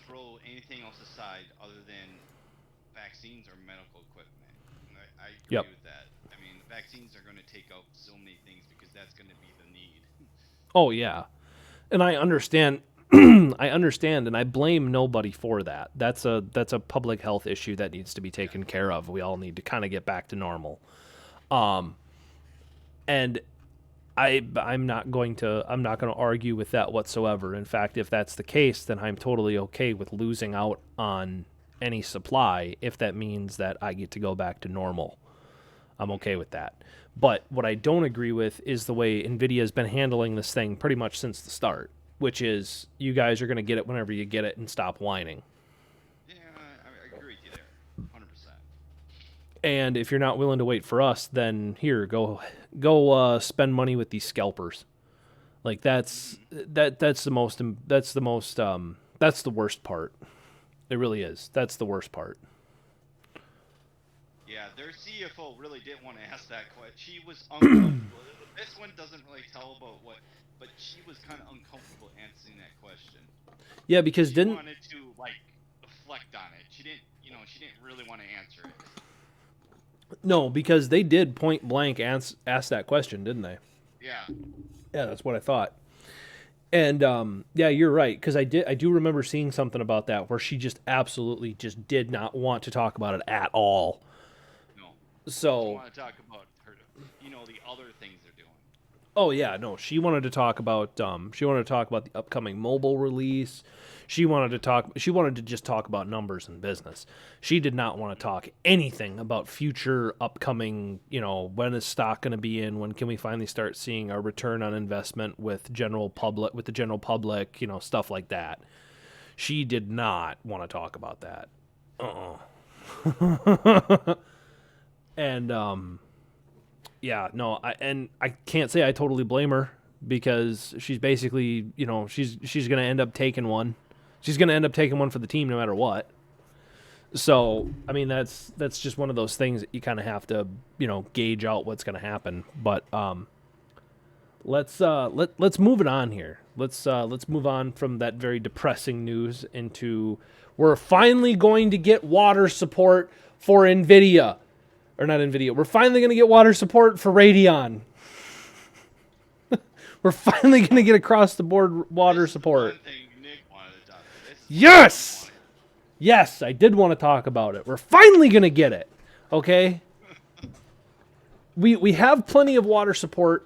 throw anything else aside other than vaccines or medical equipment. And I agree Yep. with that. I mean, vaccines are going to take out so many things because that's going to be the need. Oh yeah, and I understand. I understand, and I blame nobody for that. That's a public health issue that needs to be taken care of. We all need to kind of get back to normal. And I'm not going to argue with that whatsoever. In fact, if that's the case, then I'm totally okay with losing out on any supply if that means that I get to go back to normal. I'm okay with that. But what I don't agree with is the way NVIDIA has been handling this thing pretty much since the start, which is you guys are going to get it whenever you get it and stop whining. Yeah, I agree with you there, 100%. And if you're not willing to wait for us, then here, go spend money with these scalpers. Like that's the worst part. It really is. That's the worst part. Yeah, their CFO really didn't want to ask that question. She was uncomfortable. This one doesn't really tell about what, but she was kind of uncomfortable answering that question. Yeah, because she wanted to like reflect on it. She didn't really want to answer it. No, because they did point blank ask that question, didn't they? Yeah. Yeah, that's what I thought. And yeah, you're right, because I do remember seeing something about that where she just absolutely just did not want to talk about it at all. No. So. She didn't want to talk about her, the other things they're doing. Oh yeah, no, she wanted to talk about the upcoming mobile release. She wanted to just talk about numbers and business. She did not want to talk anything about future upcoming, when is stock going to be in, when can we finally start seeing our return on investment with the general public, stuff like that. She did not want to talk about that. And yeah, no, I can't say I totally blame her because she's basically, she's going to end up taking one. She's going to end up taking one for the team no matter what. So, I mean, that's just one of those things that you kind of have to, gauge out what's going to happen. But let's move it on here. Let's move on from that very depressing news into we're finally going to get water support for NVIDIA. Or not NVIDIA. We're finally going to get water support for Radeon. We're finally going to get across-the-board water support. One thing Nick wanted to talk about. Yes! Yes, I did want to talk about it. We're finally going to get it. Okay? We have plenty of water support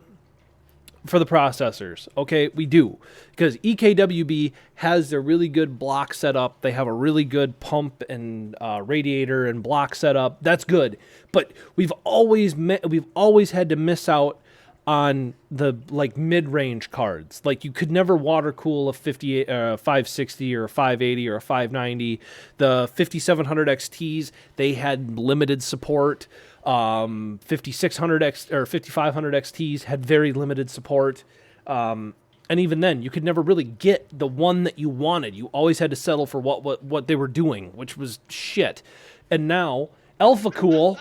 for the processors. Okay? We do. Because EKWB has their really good block set up. They have a really good pump and radiator and block setup. That's good. But we've always had to miss out on the mid-range cards. Like you could never water cool a 560 or a 580 or a 590. The 5700 XTs, they had limited support. 5600 or 5500 XTs had very limited support. And even then, you could never really get the one that you wanted. You always had to settle for what they were doing, which was shit. And now Alpha Cool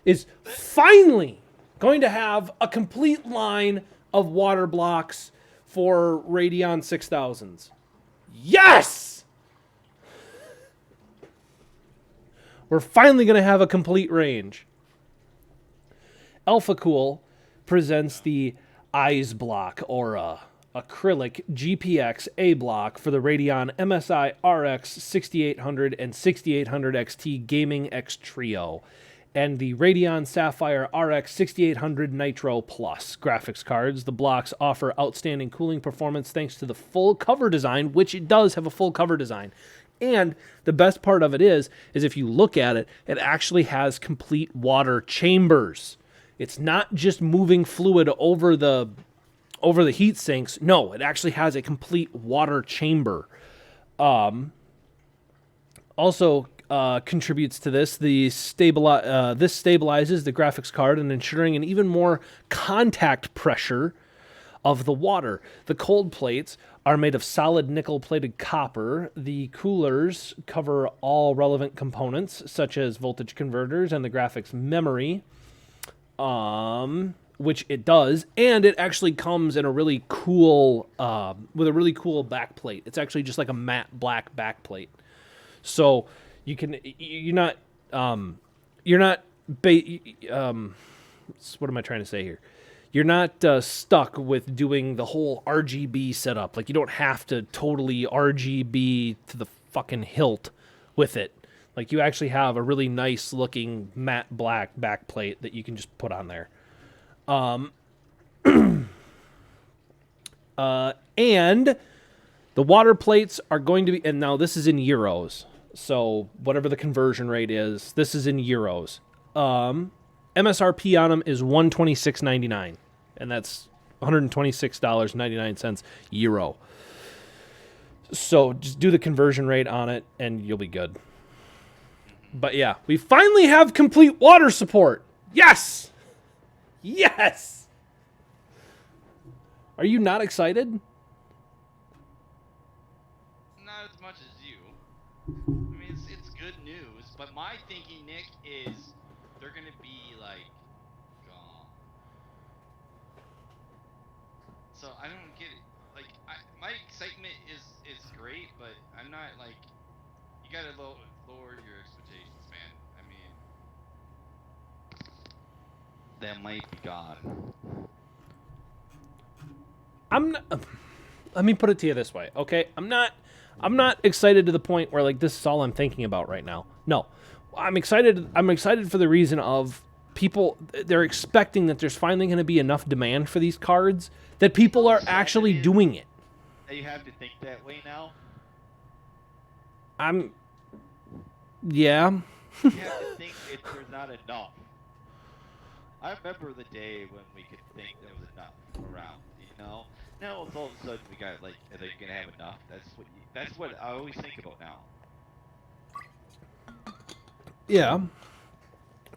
is finally going to have a complete line of water blocks for Radeon 6000s. Yes! We're finally going to have a complete range. Alpha Cool presents the Eyes Block Aura acrylic GPX A block for the Radeon MSI RX 6800 and 6800 XT Gaming X Trio, and the Radeon Sapphire RX 6800 Nitro Plus graphics cards. The blocks offer outstanding cooling performance thanks to the full cover design, which it does have a full cover design. And the best part of it is if you look at it, it actually has complete water chambers. It's not just moving fluid over the heat sinks. No, it actually has a complete water chamber. Also contributes to this. This stabilizes the graphics card and ensuring an even more contact pressure of the water. The cold plates are made of solid nickel-plated copper. The coolers cover all relevant components, such as voltage converters and the graphics memory, which it does, and it actually comes in a really cool, with a really cool backplate. It's actually just like a matte black backplate. So you can, what am I trying to say here? You're not stuck with doing the whole RGB setup. Like, you don't have to totally RGB to the fucking hilt with it. Like, you actually have a really nice looking matte black backplate that you can just put on there. And the water plates are going to be, and now this is in euros. So whatever the conversion rate is, this is in euros. MSRP on them is $126.99, and that's $126.99 euro. So just do the conversion rate on it, and you'll be good. But yeah, we finally have complete water support. Yes! Yes! Are you not excited? Not as much as you. I mean, it's good news, but my thinking, Nick, is they're gonna be like gone. So I don't get it. Like, my excitement is great, but I'm not like, you gotta lower your expectations, man. I mean, that might be gone. Let me put it to you this way, okay? I'm not excited to the point where, like, this is all I'm thinking about right now. No. I'm excited for the reason of people, they're expecting that there's finally going to be enough demand for these cards that people are actually doing it. You have to think that way now. Yeah. You have to think there's not enough. I remember the day when we could think there was enough around, you know? Now all of a sudden we got, like, are they gonna have enough? That's what I always think about now. Yeah.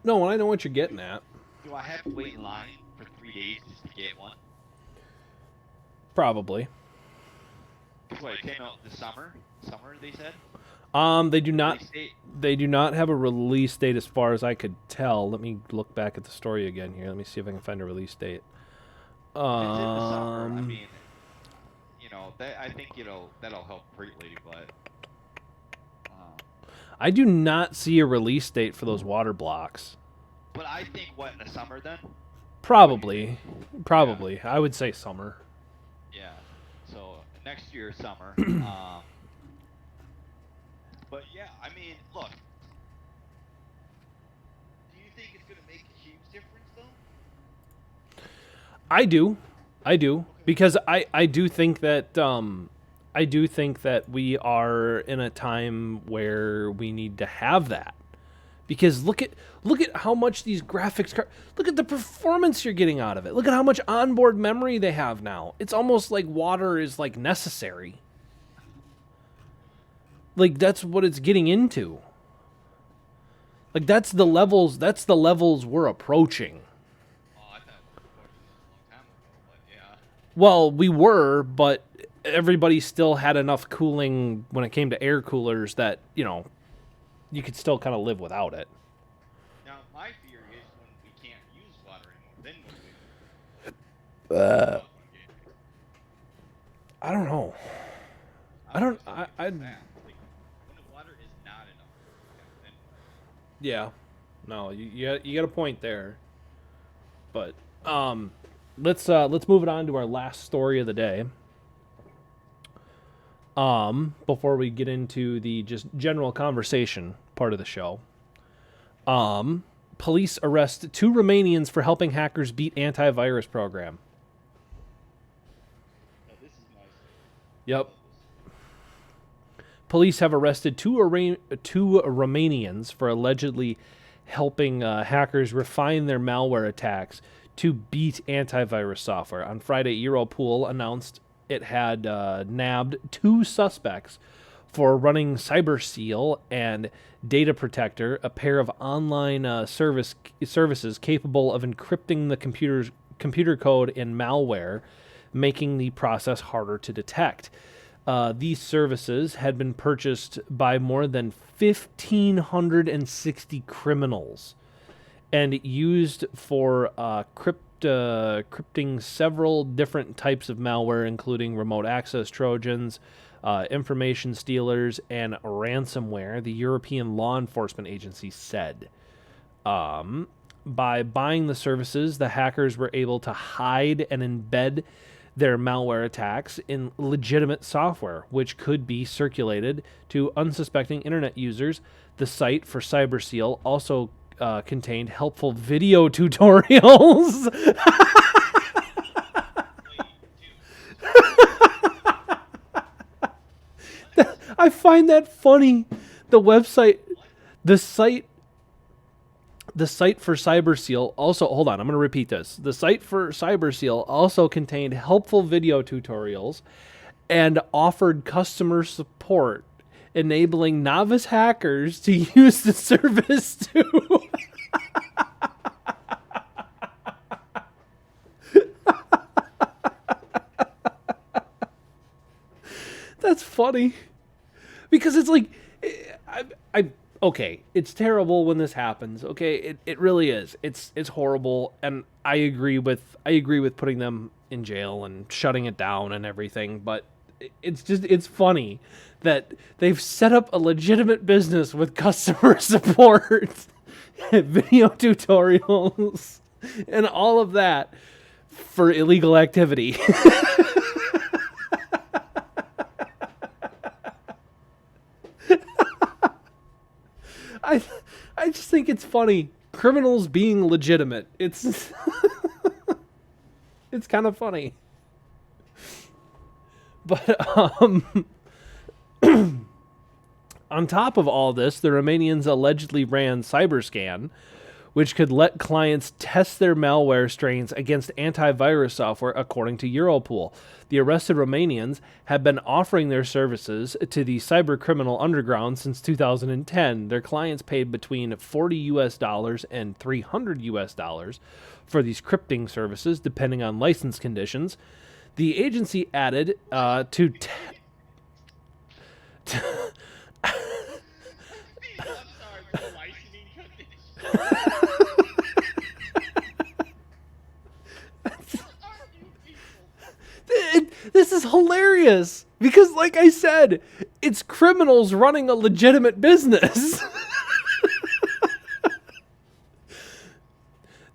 No, I know what you're getting at. Do I have to wait in line for 3 days just to get one? Probably. What, it came out this summer? Summer, they said? They do not have a release date as far as I could tell. Let me look back at the story again here. Let me see if I can find a release date. It's in the summer. I mean, you know, I think, you know, that'll help greatly, but I do not see a release date for those water blocks. But I think, what, in the summer then? Probably. Yeah. I would say summer. Yeah. So next year, summer. But yeah, I mean, look. Do you think it's going to make a huge difference, though? I do, because I do think that we are in a time where we need to have that. Because look at how much these graphics cards, look at the performance you're getting out of it. Look at how much onboard memory they have now. It's almost like water is like necessary. Like, that's what it's getting into. Like, that's the levels we're approaching. Oh, I thought we were approaching this a long time ago, but yeah. Well, we were, but everybody still had enough cooling when it came to air coolers that, you know, you could still kind of live without it. Now, my fear is when we can't use water anymore, then what do we do? I don't know. When the water is not enough, then Yeah. No, you got a point there. But let's move it on to our last story of the day. Before we get into the just general conversation part of the show. Police arrest 2 Romanians for helping hackers beat antivirus program. Now, this is my story. Yep. Police have arrested two Romanians for allegedly helping hackers refine their malware attacks to beat antivirus software. On Friday, Europol announced it had nabbed 2 suspects for running CyberSeal and Data Protector, a pair of online services capable of encrypting the computer code in malware, making the process harder to detect. These services had been purchased by more than 1,560 criminals and used for crypting several different types of malware, including remote access Trojans, information stealers, and ransomware, the European Law Enforcement Agency said. By buying the services, the hackers were able to hide and embed their malware attacks in legitimate software, which could be circulated to unsuspecting internet users. The site for CyberSeal also contained helpful video tutorials. I find that funny. The site for CyberSeal also, hold on, I'm going to repeat this. The site for CyberSeal also contained helpful video tutorials and offered customer support, enabling novice hackers to use the service too. That's funny. Because it's like, okay, it's terrible when this happens. Okay, it really is. It's horrible, and I agree with putting them in jail and shutting it down and everything. But it's funny that they've set up a legitimate business with customer support, video tutorials, and all of that for illegal activity. I just think it's funny. Criminals being legitimate. It's it's kind of funny. But on top of all this, the Romanians allegedly ran CyberScan, which could let clients test their malware strains against antivirus software, according to Europol. The arrested Romanians have been offering their services to the cybercriminal underground since 2010. Their clients paid between $40 and $300 for these crypting services, depending on license conditions. The agency added I'm sorry for the licensing conditions. This is hilarious because, like I said, it's criminals running a legitimate business.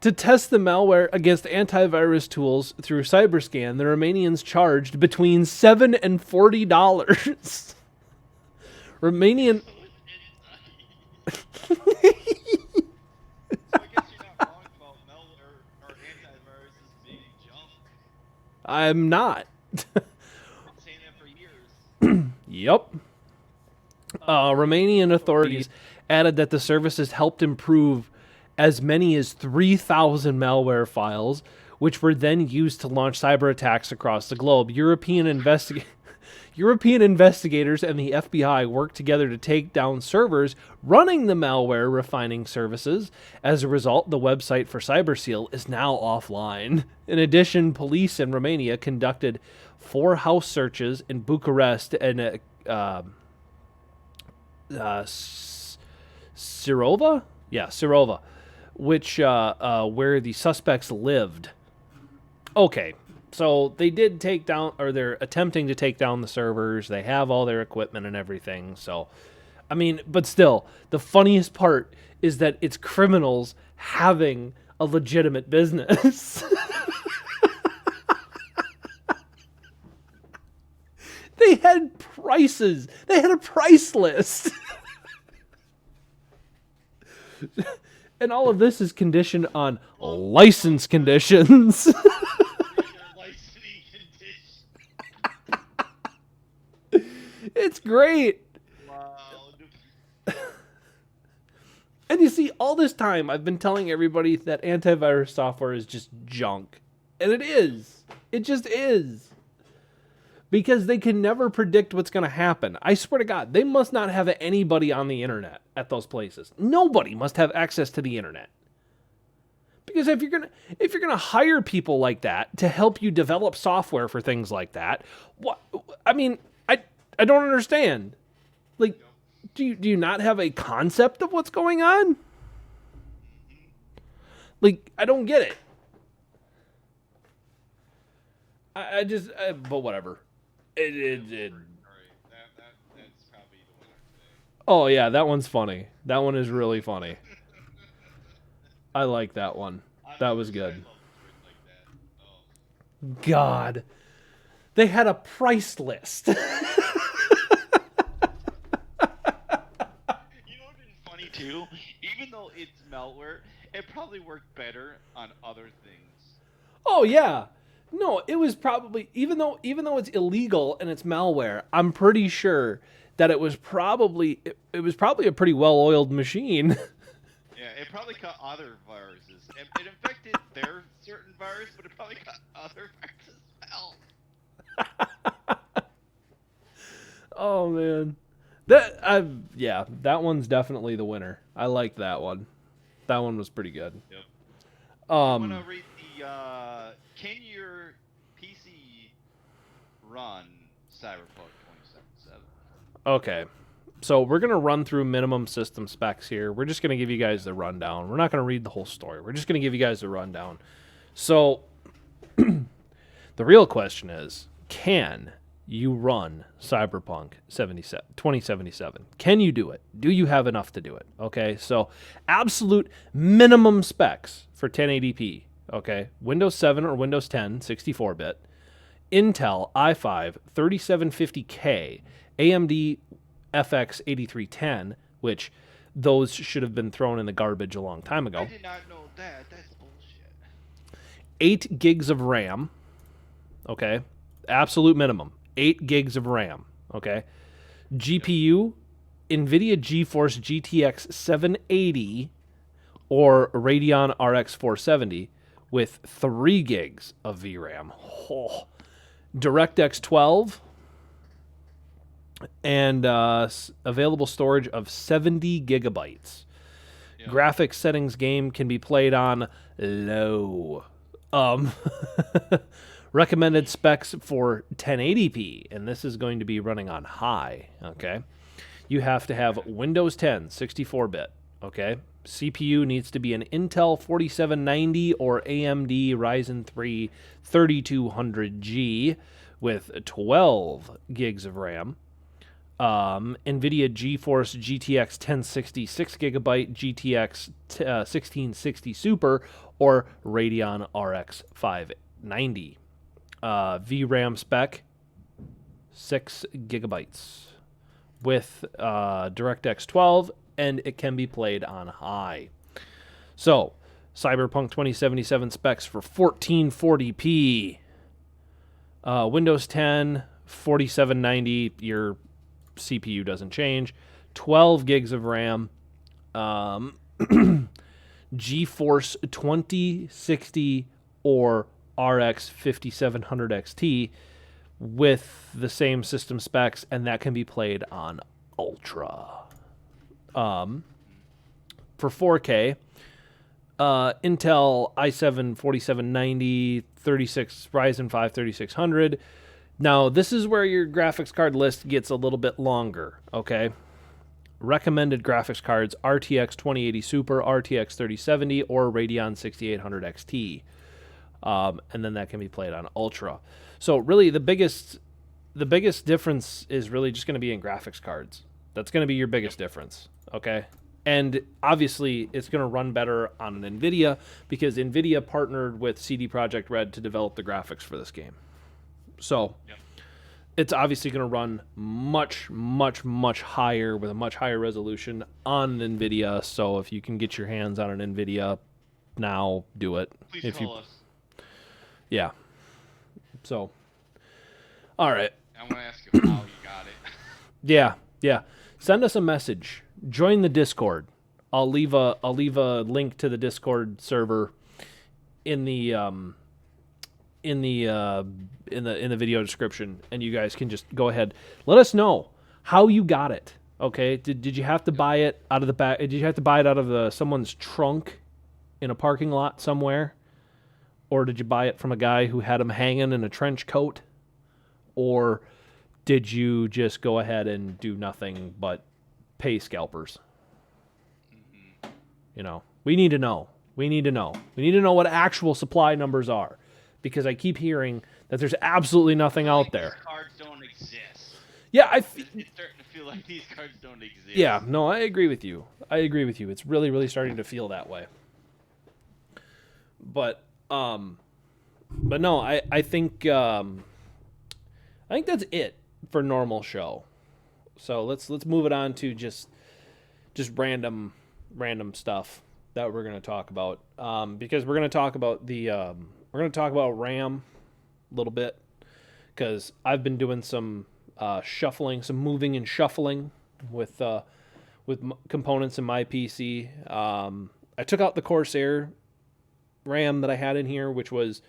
To test the malware against antivirus tools through CyberScan, the Romanians charged between $7 and $40. Romanian. I guess you're not wrong about malware or antivirus as being junk. I'm not. I've been saying that for years. Yep. Romanian authorities added that the services helped improve as many as 3,000 malware files, which were then used to launch cyber attacks across the globe. European investigators and the FBI worked together to take down servers running the malware refining services. As a result, the website for CyberSeal is now offline. In addition, police in Romania conducted 4 house searches in Bucharest and Sirova? Yeah, Sirova, which where the suspects lived. Okay, so they did take down, or they're attempting to take down the servers. They have all their equipment and everything. So I mean, but still, the funniest part is that it's criminals having a legitimate business. They had prices. They had a price list. And all of this is conditioned on license conditions. Their licensing condition. It's great. Wow. And you see, all this time I've been telling everybody that antivirus software is just junk. And it is. It just is. Because they can never predict what's going to happen. I swear to God, they must not have anybody on the internet at those places. Nobody must have access to the internet. Because if you're gonna hire people like that to help you develop software for things like that, what? I mean, I don't understand. Like, do you not have a concept of what's going on? Like, I don't get it. But whatever. All right, that's probably the winner today. Oh yeah, that one's funny. That one is really funny. I like that one. That was good. I love a like that. Oh. God. They had a price list. You know what's been funny too? Even though it's malware, it probably worked better on other things. Oh yeah. No, it was probably even though it's illegal and it's malware, I'm pretty sure that it was probably a pretty well-oiled machine. Yeah, it probably caught other viruses. It infected their certain virus, but it probably caught other viruses as well. Oh man. That one's definitely the winner. I like that one. That one was pretty good. Yep. I'm gonna Um read the can your PC run Cyberpunk 2077? Okay. So we're going to run through minimum system specs here. We're just going to give you guys the rundown. We're not going to read the whole story. We're just going to give you guys the rundown. So the real question is, can you run Cyberpunk 2077? Can you do it? Do you have enough to do it? Okay, so absolute minimum specs for 1080p. Okay, Windows 7 or Windows 10, 64-bit. Intel i5 3750K, AMD FX 8310, which those should have been thrown in the garbage a long time ago. I did not know that. That's bullshit. 8 gigs of RAM. Okay, absolute minimum. 8 gigs of RAM. Okay, GPU, NVIDIA GeForce GTX 780 or Radeon RX 470 with 3 gigs of VRAM. Oh. DirectX 12 and available storage of 70 gigabytes. Yeah. Graphics settings game can be played on low. Recommended specs for 1080p, and this is going to be running on high. Okay, you have to have Windows 10 64-bit. Okay, CPU needs to be an Intel 4790 or AMD Ryzen 3 3200G with 12 gigs of RAM. NVIDIA GeForce GTX 1060 6GB GTX 1660 Super or Radeon RX 590. VRAM spec 6 gigabytes with DirectX 12, and it can be played on high. So, Cyberpunk 2077 specs for 1440p. Windows 10 4790, your CPU doesn't change. 12 gigs of RAM. GeForce 2060 or RX 5700 XT with the same system specs, and that can be played on Ultra. For 4K, Intel i7 4790, 36 Ryzen 5 3600. Now, this is where your graphics card list gets a little bit longer, okay? Recommended graphics cards, RTX 2080 Super, RTX 3070, or Radeon 6800 XT. And then that can be played on Ultra. So really, the biggest difference is really just going to be in graphics cards. That's going to be your biggest difference, okay? And obviously, it's going to run better on an NVIDIA because NVIDIA partnered with CD Projekt Red to develop the graphics for this game. So it's obviously going to run much, much, much higher with a much higher resolution on NVIDIA. So if you can get your hands on an NVIDIA now, do it. Please If call us. Yeah. So, all right. I'm gonna ask you how you got it. Yeah. Send us a message. Join the Discord. I'll leave a link to the Discord server in the video description, and you guys can just go ahead. Let us know how you got it. Okay? Did you have to buy it out of the back? Did you have to buy it out of someone's trunk in a parking lot somewhere? Or did you buy it from a guy who had him hanging in a trench coat? Or did you just go ahead and do nothing but pay scalpers? You know, we need to know. We need to know what actual supply numbers are. Because I keep hearing that there's absolutely nothing out there. These cards don't exist. Yeah, It's starting to feel like these cards don't exist. Yeah, no, I agree with you. It's really, really starting to feel that way. But no, I think that's it for normal show. So let's move it on to just random stuff that we're going to talk about. Because we're going to talk about RAM a little bit, because I've been doing some shuffling, some moving and shuffling with components in my PC. I took out the Corsair RAM that I had in here, which was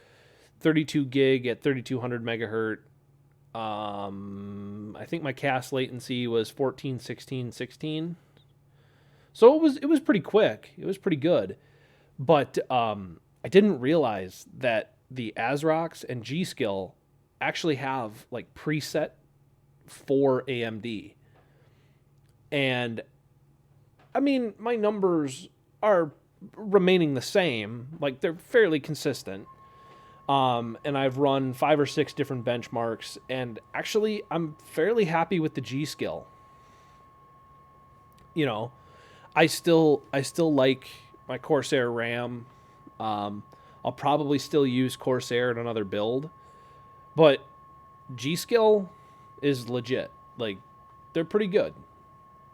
32 gig at 3200 megahertz. I think my cast latency was 14, 16, 16. So it was pretty quick. It was pretty good. But I didn't realize that the ASRox and G.Skill actually have like preset for AMD. And I mean, my numbers are remaining the same. Like, they're fairly consistent. And I've run 5 or 6 different benchmarks, and actually I'm fairly happy with the G.Skill. You know, I still like my Corsair RAM. I'll probably still use Corsair in another build, but G.Skill is legit. Like, they're pretty good.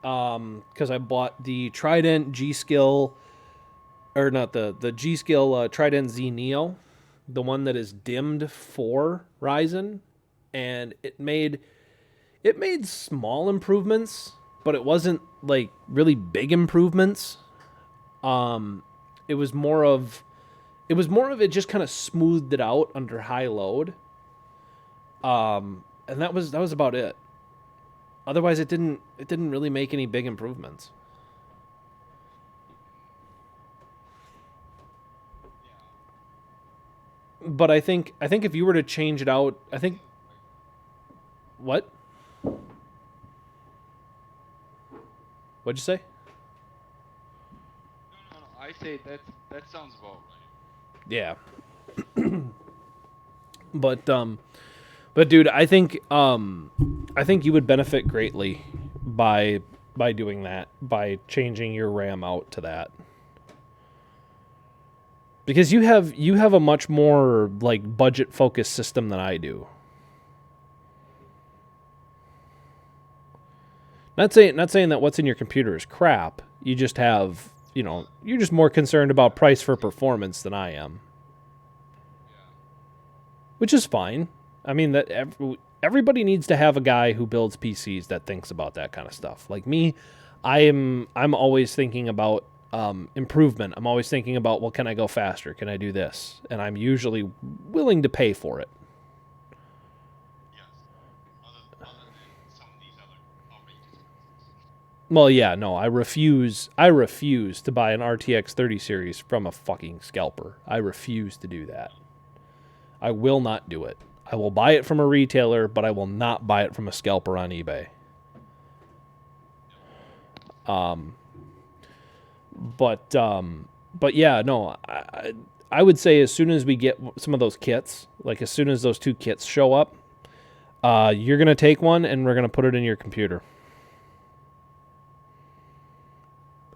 Because I bought the Trident G.Skill, or not the G.Skill Trident Z Neo, the one that is dimmed for Ryzen, and it made small improvements, but it wasn't like really big improvements. It was more of it just kind of smoothed it out under high load. And that was about it. Otherwise, it didn't really make any big improvements. But I think if you were to change it out, I think what? What'd you say? No. I say that sounds about right. Yeah. But dude, I think you would benefit greatly by doing that, by changing your RAM out to that. Because you have a much more like budget focused system than I do. Not saying that what's in your computer is crap. You just have, you're just more concerned about price for performance than I am. Which is fine. I mean, that everybody needs to have a guy who builds PCs that thinks about that kind of stuff. Like me, I'm always thinking about improvement. I'm always thinking about, well, can I go faster? Can I do this? And I'm usually willing to pay for it. Yes. Other than some of these other outrageous prices. Well, yeah, no, I refuse to buy an RTX 30 series from a fucking scalper. I refuse to do that. I will not do it. I will buy it from a retailer, but I will not buy it from a scalper on eBay. But yeah, no, I would say as soon as we get some of those kits, like as soon as those 2 kits show up, you're going to take one and we're going to put it in your computer.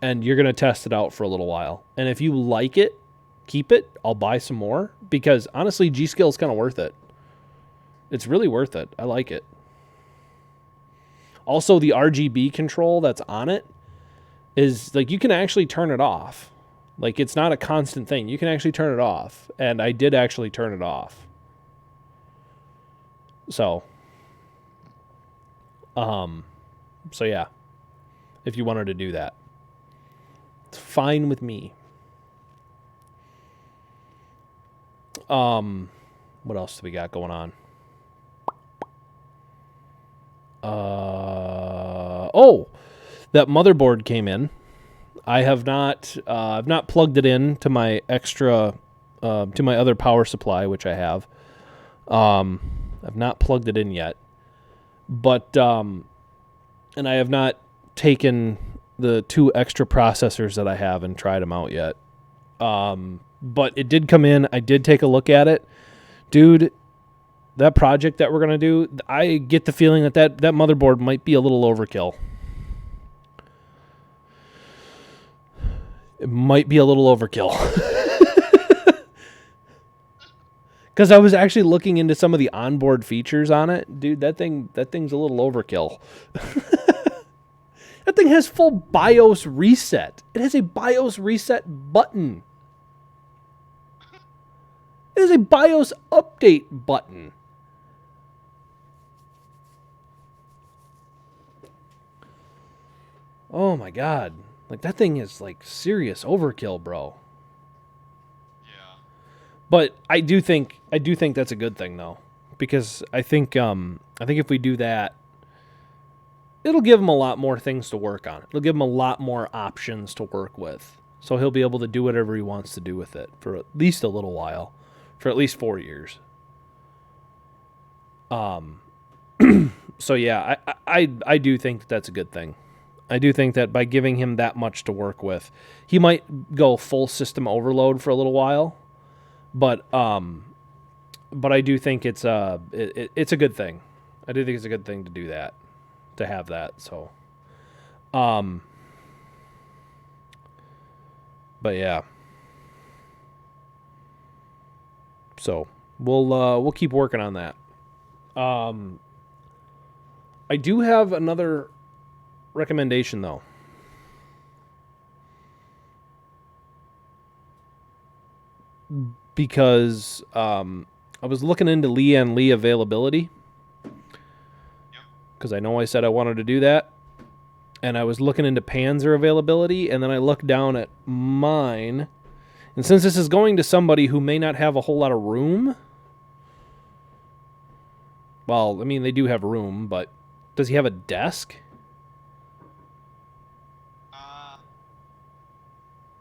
and you're going to test it out for a little while. And if you like it, keep it. I'll buy some more because honestly, G.Skill is kind of worth it. It's really worth it. I like it. Also, the RGB control that's on it is like you can actually turn it off. Like it's not a constant thing. You can actually turn it off. And I did actually turn it off. So yeah. If you wanted to do that. It's fine with me. What else do we got going on? That motherboard came in. I have not I've not plugged it in to my extra to my other power supply, which I have. I've not plugged it in yet. But and I have not taken the 2 extra processors that I have and tried them out yet. But it did come in. I did take a look at it. Dude, that project that we're going to do, I get the feeling that motherboard might be a little overkill. It might be a little overkill. Because I was actually looking into some of the onboard features on it. Dude, that thing's a little overkill. That thing has full BIOS reset. It has a BIOS reset button. It is a BIOS update button. Oh my god. Like that thing is like serious overkill, bro. Yeah. But I do think that's a good thing though. Because I think if we do that, it'll give him a lot more things to work on. It'll give him a lot more options to work with. So he'll be able to do whatever he wants to do with it for at least a little while. For at least 4 years. So yeah, I do think that that's a good thing. I do think that by giving him that much to work with, he might go full system overload for a little while. But I do think it's a good thing. I do think it's a good thing to do that, to have that. So, but yeah. So we'll keep working on that. I do have another recommendation though. Because I was looking into Lian Li availability. Because I know I said I wanted to do that. And I was looking into Panzer availability, and then I looked down at mine. And since this is going to somebody who may not have a whole lot of room, well, I mean, they do have room, but does he have a desk?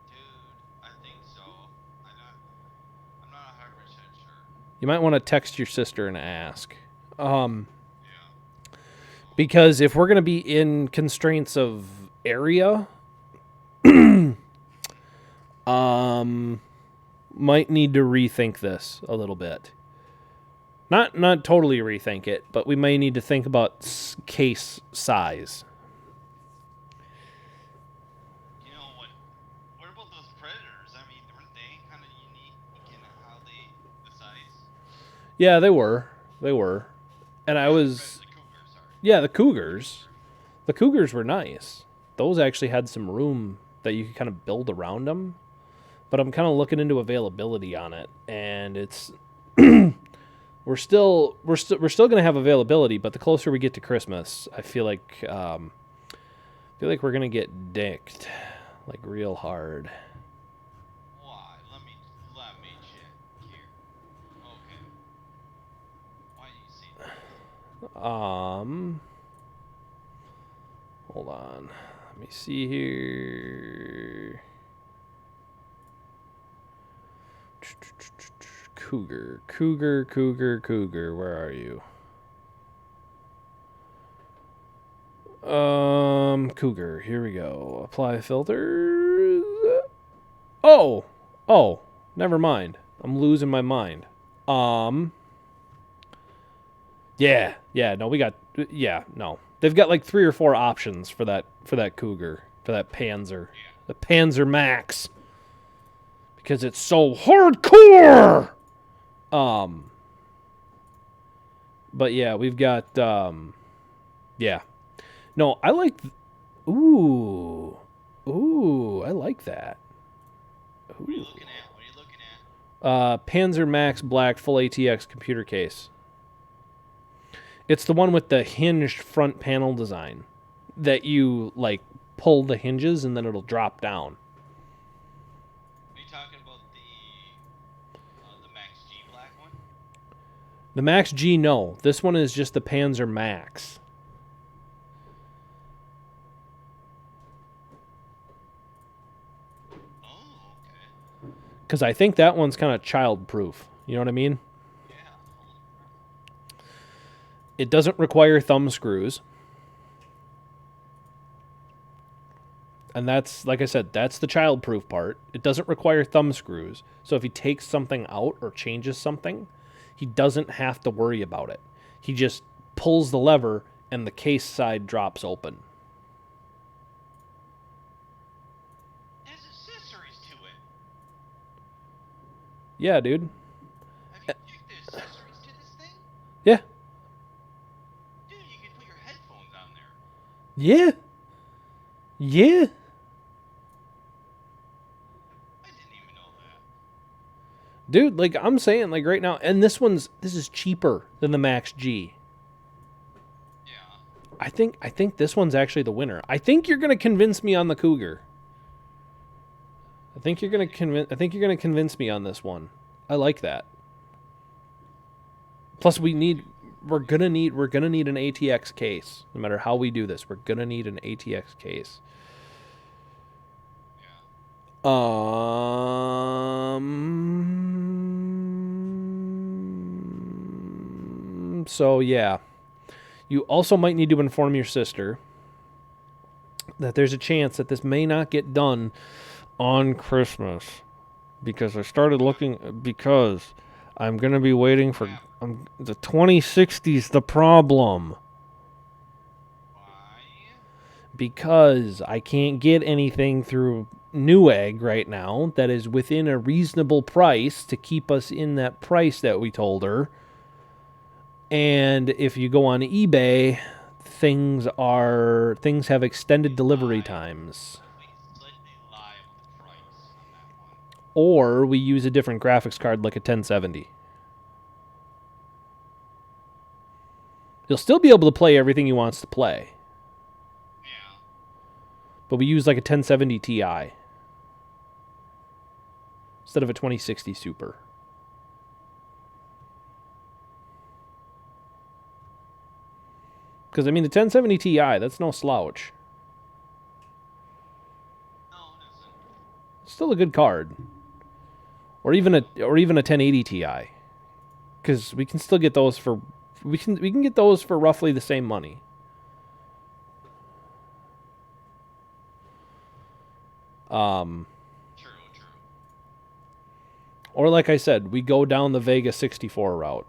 Dude, I think so. I'm not 100% sure. You might want to text your sister and ask. Yeah. Because if we're going to be in constraints of area, might need to rethink this a little bit. Not totally rethink it, but we may need to think about case size. You know what about those Predators? I mean, weren't they kind of unique in how the size? Yeah, they were. And I was... The Cougar, sorry. Yeah, the Cougars. The Cougars were nice. Those actually had some room that you could kind of build around them. But I'm kind of looking into availability on it, and it's we're still going to have availability, but the closer we get to Christmas, I feel like we're going to get dicked like real hard. Why? Let me check here. Okay. Why do you say that? Hold on. Let me see here. Cougar, where are you? Cougar, here we go. Apply filters. Oh, never mind. I'm losing my mind. No. They've got like 3 or 4 options for that Cougar. for that Panzer. Yeah. The Panzer Max. Because it's so hardcore! But yeah, we've got, yeah. No, I like, ooh, I like that. What are you looking at? What are you looking at? Panzer Max Black Full ATX computer case. It's the one with the hinged front panel design that you, like, pull the hinges and then it'll drop down. Are you talking about the Max G black one? The Max G, no. This one is just the Panzer Max. Oh, okay. Because I think that one's kind of child-proof. You know what I mean? Yeah. Holy crap. It doesn't require thumb screws. And that's, like I said, that's the child-proof part. It doesn't require thumb screws. So if he takes something out or changes something, he doesn't have to worry about it. He just pulls the lever and the case side drops open. There's accessories to it. Yeah, dude. Have you checked the accessories to this thing? Yeah. Dude, you can put your headphones on there. Yeah. Yeah. I didn't even know that. Dude, like I'm saying, like right now, and this is cheaper than the Max G. Yeah. I think this one's actually the winner. I think you're gonna convince me on the Cougar. I think you're gonna convince me on this one. I like that. Plus, we're gonna need an ATX case. No matter how we do this, we're gonna need an ATX case. Yeah. So yeah. You also might need to inform your sister that there's a chance that this may not get done on Christmas. Because I started looking, because I'm going to be waiting for, the 2060's the problem. Why? Because I can't get anything through Newegg right now that is within a reasonable price to keep us in that price that we told her. And if you go on eBay, things have extended delivery times. We slightly lie about the price on that one. Or we use a different graphics card like a 1070. You'll still be able to play everything he wants to play. Yeah. But we use like a 1070 Ti instead of a 2060 Super. Because, I mean, the 1070 Ti, that's no slouch. No, it isn't. Still a good card. Or even a 1080 Ti. Because we can still get those for... We can get those for roughly the same money. True. Or like I said, we go down the Vega 64 route.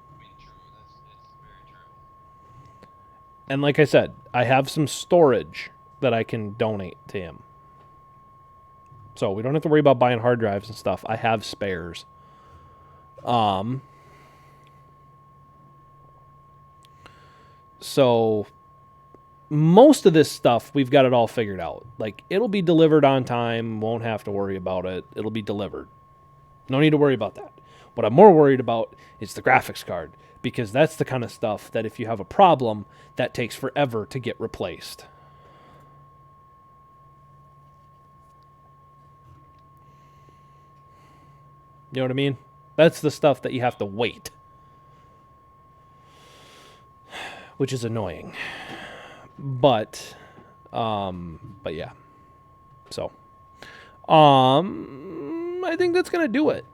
I mean, true. It's very true. And like I said, I have some storage that I can donate to him. So we don't have to worry about buying hard drives and stuff. I have spares. So most of this stuff, we've got it all figured out. Like, it'll be delivered on time. Won't have to worry about it. It'll be delivered. No need to worry about that. What I'm more worried about is the graphics card, because that's the kind of stuff that if you have a problem, that takes forever to get replaced. You know what I mean? That's the stuff that you have to wait. Which is annoying. But yeah. So, I think that's going to do it.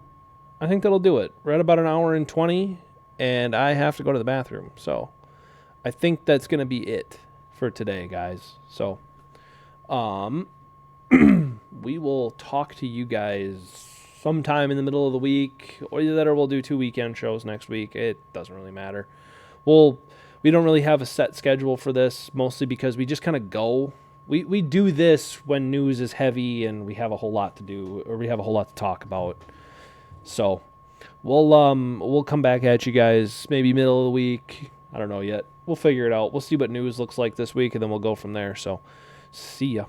I think that'll do it. We're at about an hour and 20, and I have to go to the bathroom. So, I think that's going to be it for today, guys. So, we will talk to you guys sometime in the middle of the week, or either that or we'll do 2 weekend shows next week. It doesn't really matter. We don't really have a set schedule for this, mostly because we just kind of go. We do this when news is heavy and we have a whole lot to do, or we have a whole lot to talk about. So we'll come back at you guys maybe middle of the week. I don't know yet. We'll figure it out. We'll see what news looks like this week, and then we'll go from there. So see ya.